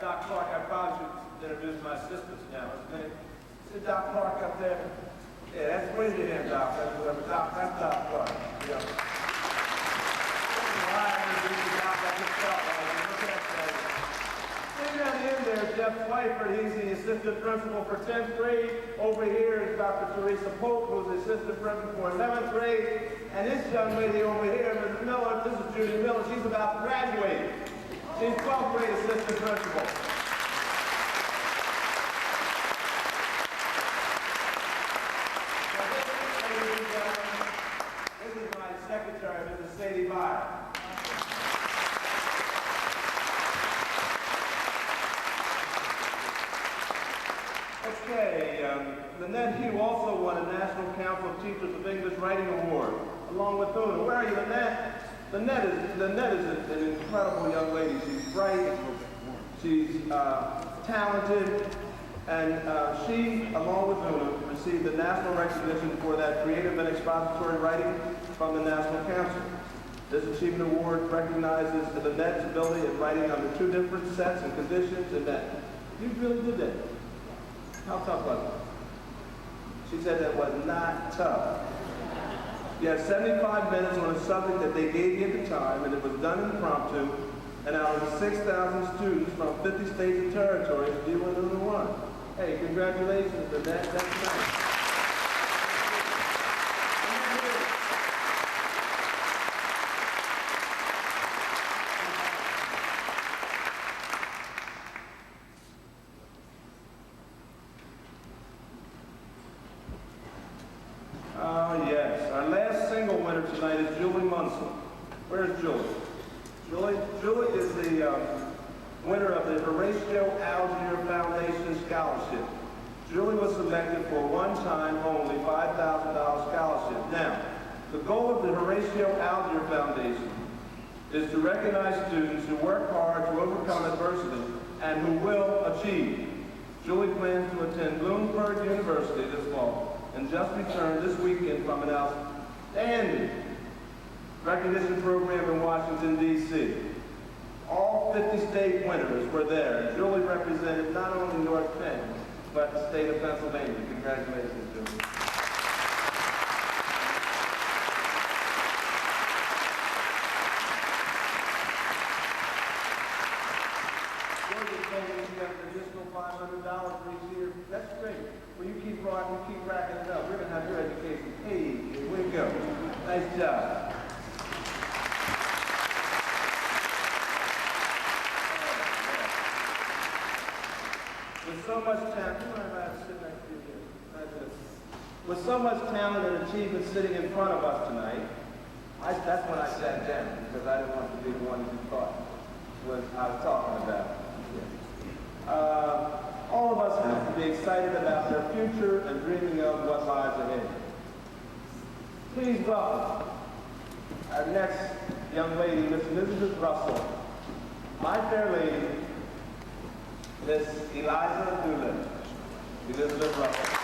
Doc Clark, I probably should introduce my assistants now. See Doc Clark up there? Yeah, that's where you hand, Doc. That's Doc Clark. Yeah. All right, I'm going to introduce you, Doc. I just felt like sitting on the end there is Jeff Swyford. He's the assistant principal for 10th grade. Over here is Dr. Teresa Polk, who's the assistant principal for 11th grade. And this young lady over here, Ms. Miller, this is Judy Miller. She's about to graduate. She's 12th grade assistant principal. This is my secretary, Mrs. Sadie Byer. Okay, Lynette Hugh also won a National Council of Teachers of English Writing Award, along with Una. Where are you, Lynette? Lynette is an incredible young lady. She's bright, she's talented, and she, along with Una, received the national recognition for that creative and expository writing from the National Council. This achievement award recognizes Lynette's ability at writing under 2 different sets and conditions, and that you really did that. How tough was it? She said that was not tough. You had 75 minutes on a subject that they gave you at the time, and it was done impromptu, and out of 6,000 students from 50 states and territories, you were the one. Hey, congratulations, Lynette. That's nice. Yes. Our last single winner tonight is Julie Munsell. Where's Julie? Julie is the winner of the Horatio Algier Foundation Scholarship. Julie was selected for a one-time only $5,000 scholarship. Now, the goal of the Horatio Algier Foundation is to recognize students who work hard to overcome adversity and who will achieve. Julie plans to attend Bloomsburg University this fall and just returned this weekend from an outstanding recognition program in Washington, D.C. All 50 state winners were there. Julie represented not only North Penn, but the state of Pennsylvania. Congratulations, Julie. Georgia told me she got an additional $500 for each year. That's great. Well, you keep rocking, keep racking it up. We're going to have your education paid. Here we go. Nice job. With so much talent, you mind if I sit next to you here? With so much talent and achievement sitting in front of us tonight, that's when I sat down, because I didn't want to be the one you thought I was talking about. All of us have to be excited about their future and dreaming of what lies ahead. Please welcome our next young lady, Miss Elizabeth Russell. My fair lady, Miss Eliza Doolin. Elizabeth Russell.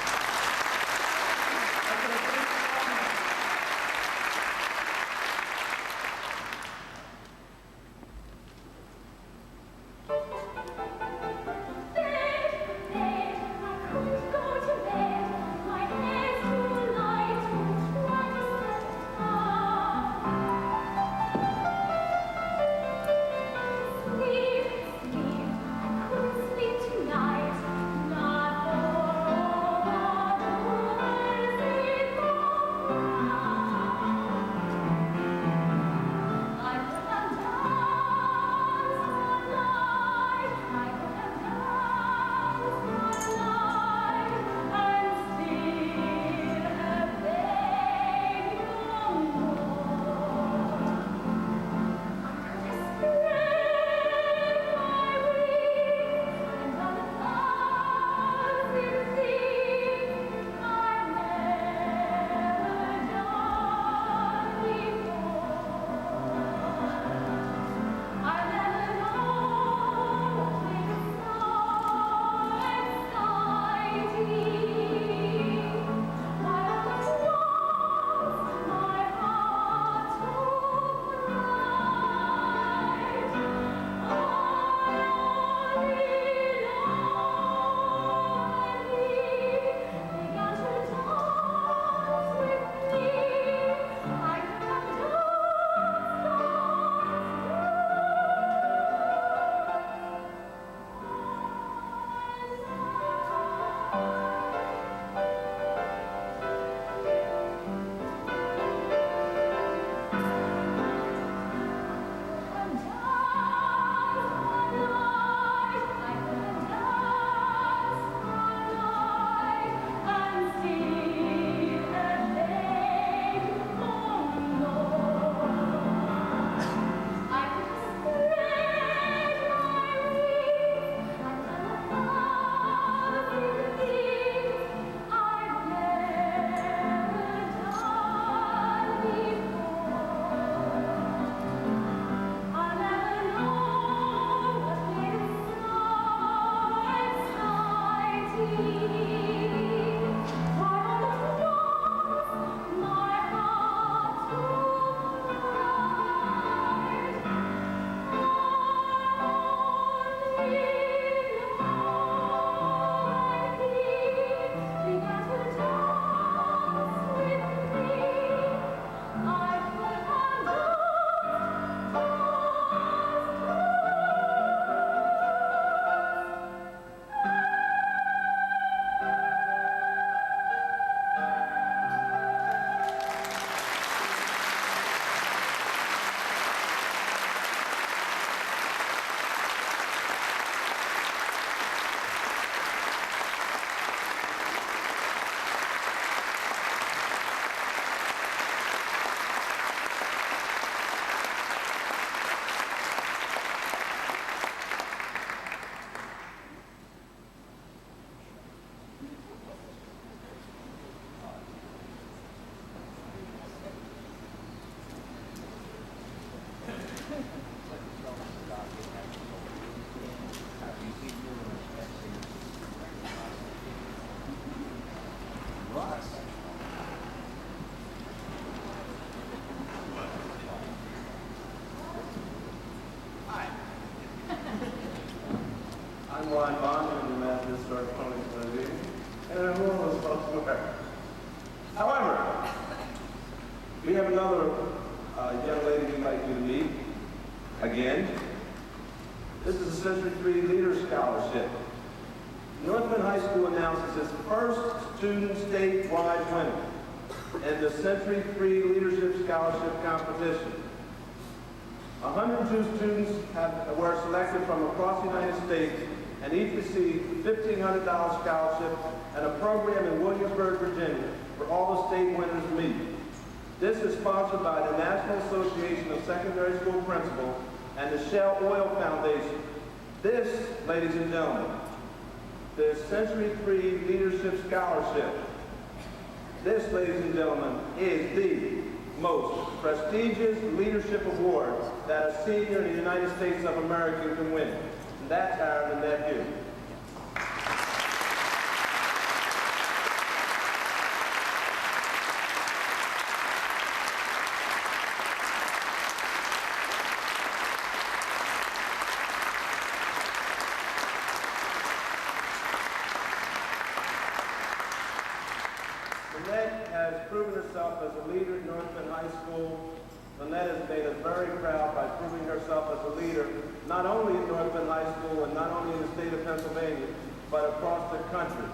However, we have another young lady we'd like you to meet. Again, this is a Century 3 Leader Scholarship. Northman High School announces its first student statewide winner in the Century 3 Leadership Scholarship Competition. 102 students were selected from across the United States and each received $1,500 scholarship and a program in Williamsburg, Virginia, where all the state winners meet. This is sponsored by the National Association of Secondary School Principals and the Shell Oil Foundation. This, ladies and gentlemen, the Century 3 Leadership Scholarship. This, ladies and gentlemen, is the most prestigious leadership award that a senior in the United States of America can win. And that's our Lynette Hughes. Lynette has proven herself as a leader at North Penn High School. Lynette has made us very proud by proving herself as a leader, not only at North Penn High School and not only in the state of Pennsylvania, but across the country.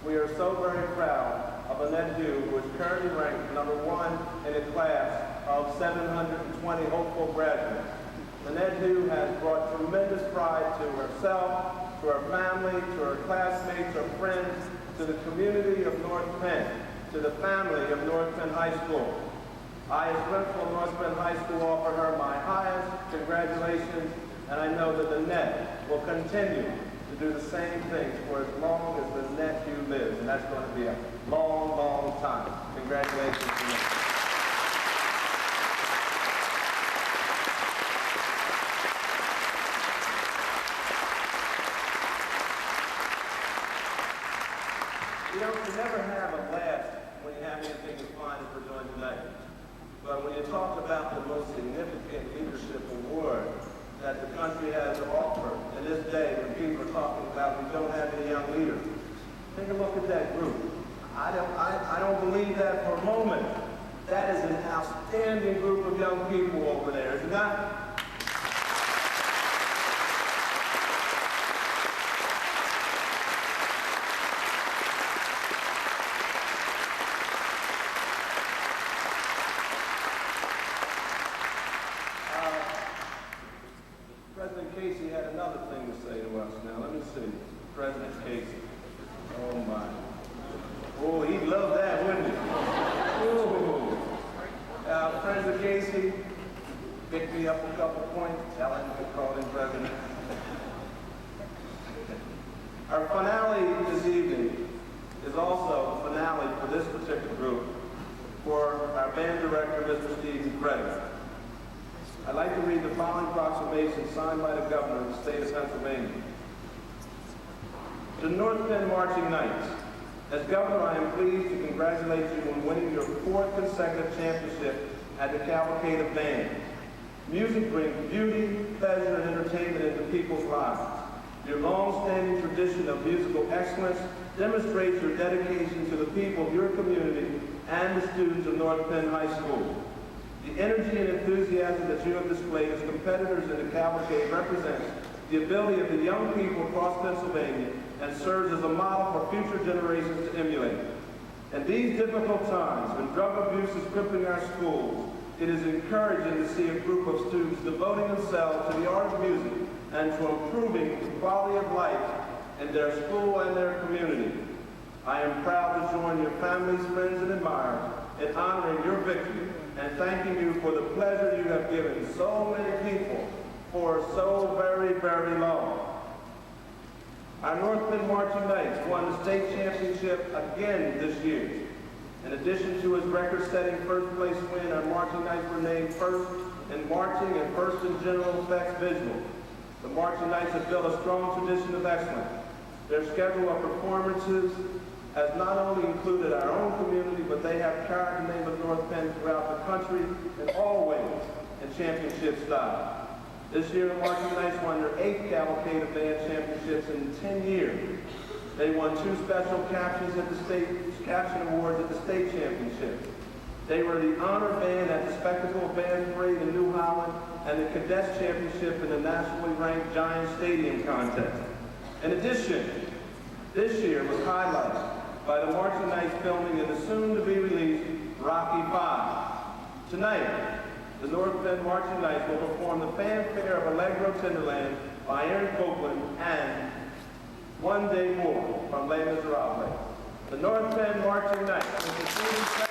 We are so very proud of Lynette Hughes, who is currently ranked #1 in a class of 720 hopeful graduates. Lynette Hughes has brought tremendous pride to herself, to her family, to her classmates, her friends, to the community of North Penn, to the family of North Penn High School. I, as principal of North Penn High School, offer her my highest congratulations, and I know that Lynette will continue to do the same things for as long as Lynette Hughes lives, and that's going to be a long, long time. Congratulations, Lynette. You never have a laugh when you have anything as fine as we're doing tonight. But when you talk about the most significant leadership award that the country has to offer in this day when people are talking about we don't have any young leaders, take a look at that group. I don't believe that for a moment. That is an outstanding group of young people over there, is it not? President Casey had another thing to say to us now. Let me see. President Casey. Oh, my. Oh, he'd love that, wouldn't he? Oh. President Casey picked me up a couple points, tell him to call him president. Our finale this evening is also a finale for this particular group for our band director, Mr. Stephen Credit. I'd like to read the following proclamation signed by the governor of the state of Pennsylvania. To North Penn Marching Knights, as governor, I am pleased to congratulate you on winning your 4th consecutive championship at the Cavalcade of Bands. Music brings beauty, pleasure, and entertainment into people's lives. Your long-standing tradition of musical excellence demonstrates your dedication to the people of your community and the students of North Penn High School. The energy and enthusiasm that you have displayed as competitors in the Cavalcade represents the ability of the young people across Pennsylvania and serves as a model for future generations to emulate. In these difficult times, when drug abuse is crippling our schools, it is encouraging to see a group of students devoting themselves to the art of music and to improving the quality of life in their school and their community. I am proud to join your families, friends, and admirers in honoring your victory and thanking you for the pleasure you have given so many people for so very, very long. Our North Penn Marching Knights won the state championship again this year. In addition to his record-setting first place win, our Marching Knights were named first in marching and first in general effects visual. The Marching Knights have built a strong tradition of excellence. Their schedule of performances has not only included our own community, but they have carried the name of North Penn throughout the country and always in championship style. This year, the Marching Knights won their 8th Cavalcade of Band Championships in 10 years. They won 2 special captions at the caption awards at the state championships. They were the honor band at the Spectacle Band Parade in New Holland and the Cadets Championship in the nationally ranked Giant Stadium contest. In addition, this year was highlighted by the Marching Knights filming in the soon-to-be-released Rocky V. Tonight, the North Penn Marching Knights will perform the fanfare of Allegro Tenderland by Aaron Copland and One Day More from Les Miserables. The North Penn Marching Knights with the student section.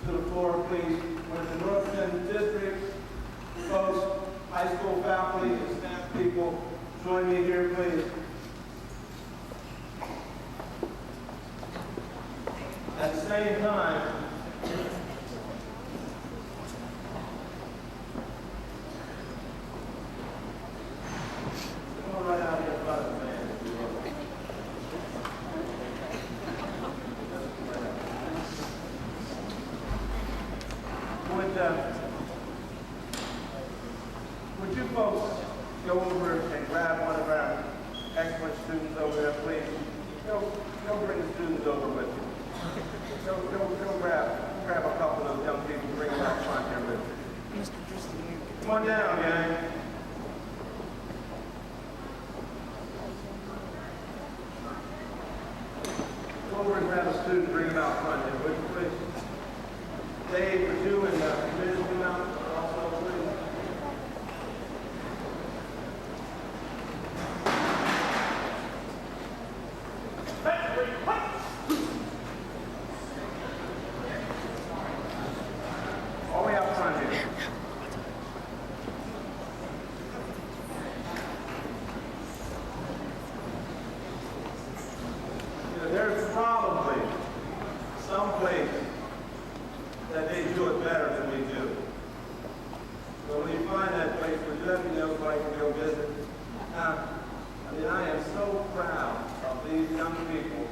to the floor, please. With the North End District folks, high school faculty, and staff people, join me here, please. At the same time, come on right out here in front of the man. Would you folks go over and grab one of our excellent students over there, please? Go bring the students over with you. Go grab a couple of those young people, bring them out front here with you. Come on down, gang. Go over and grab a student, bring them out front here, would you, please? Dave, would you and Ms. come out also, please? All the way out front here. You know, there's probably some place that they do it better than we do. So when you find that place, would you let me know so I can go visit? I am so proud of these young people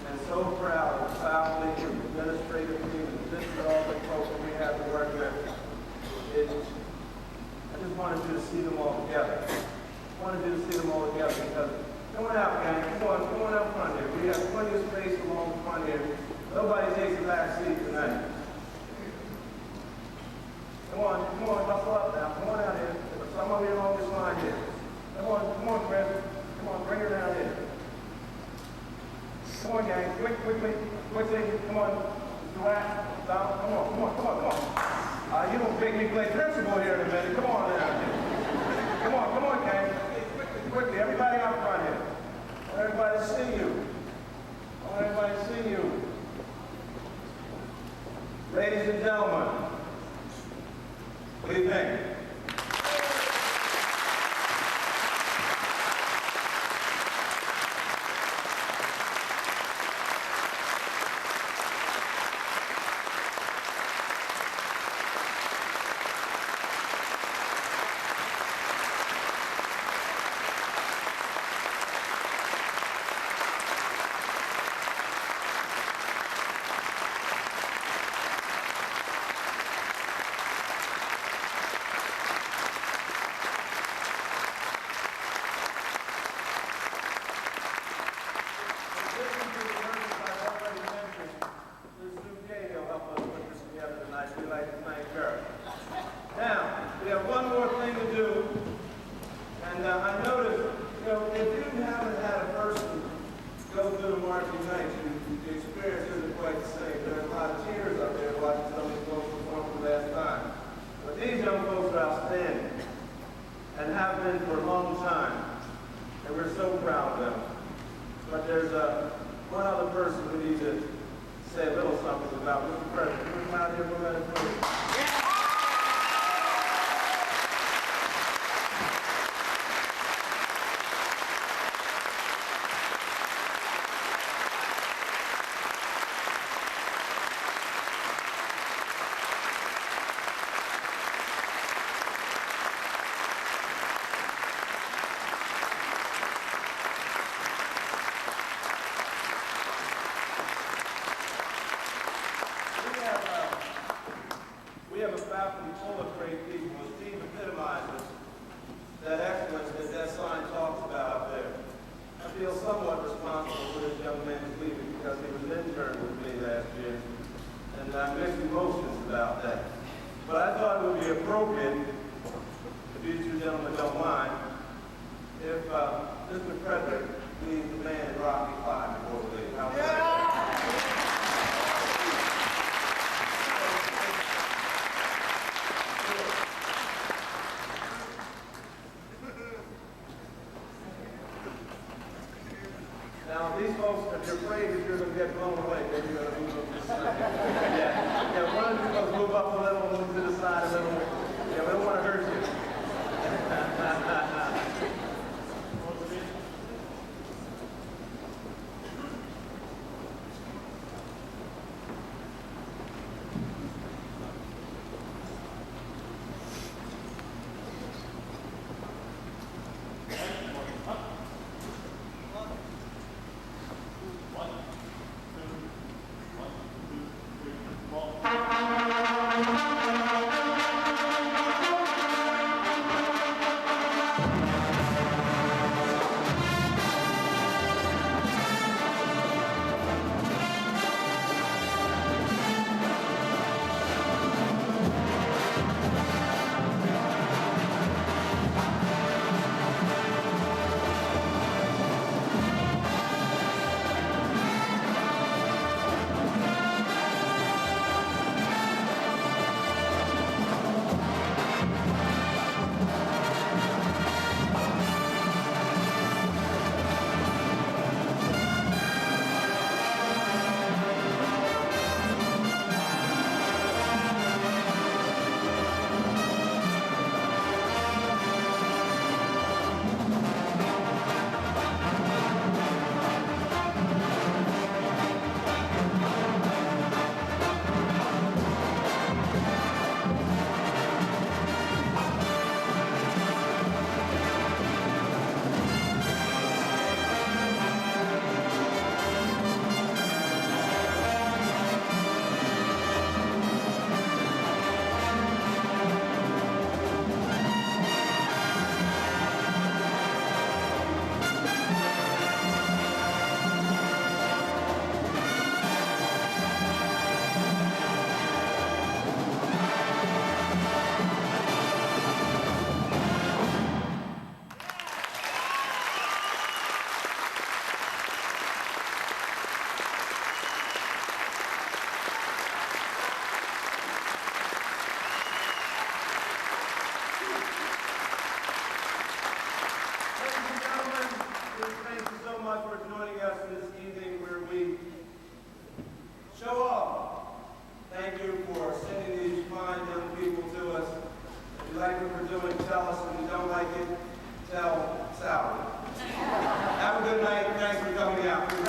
and so proud of the faculty and the administrative team and just all the folks that we have to work with. I just wanted you to see them all together. I wanted you to see them all together because, come on out, gang. Come on out front here. We have plenty of space along the front here. Nobody takes the back seat tonight. Come on, hustle up now. Come on out here. There's some of you along this line here. Come on, Chris. Come on, bring her down here. Come on, gang. Quickly. Come on. Mr. Stop. Come on. You don't make me play principal here in a minute. Come on down here. Come on, gang. Quickly. Everybody out front here. I want everybody to see you. Ladies and gentlemen, what do you think? Now, we have one more thing to do, and I noticed, if you haven't had a person go through the marching night, the experience isn't quite the same. There's a lot of tears up there watching some of these folks perform for the last time. But these young folks are outstanding, and have been for a long time, and we're so proud of them. But there's one other person we need to say a little something about. Mr. President, can we come out here for a minute, please? We have a faculty full of great people. Steve epitomizes that excellence that sign talks about up there. I feel somewhat responsible for this young man's leaving because he was an intern with me last year, and I have mixed emotions about that. But I thought it would be appropriate, if you two gentlemen don't mind, if Mr. Frederick leads the band in Rocky 5 before we leave. How's that? Now, these folks, if you're afraid that you're going to get blown away, maybe you're going to move them this side. Yeah, much for joining us this evening where we show off. Thank you for sending these fine young people to us. If you like what we're doing, tell us. If you don't like it, tell Sally. Have a good night. Thanks for coming out.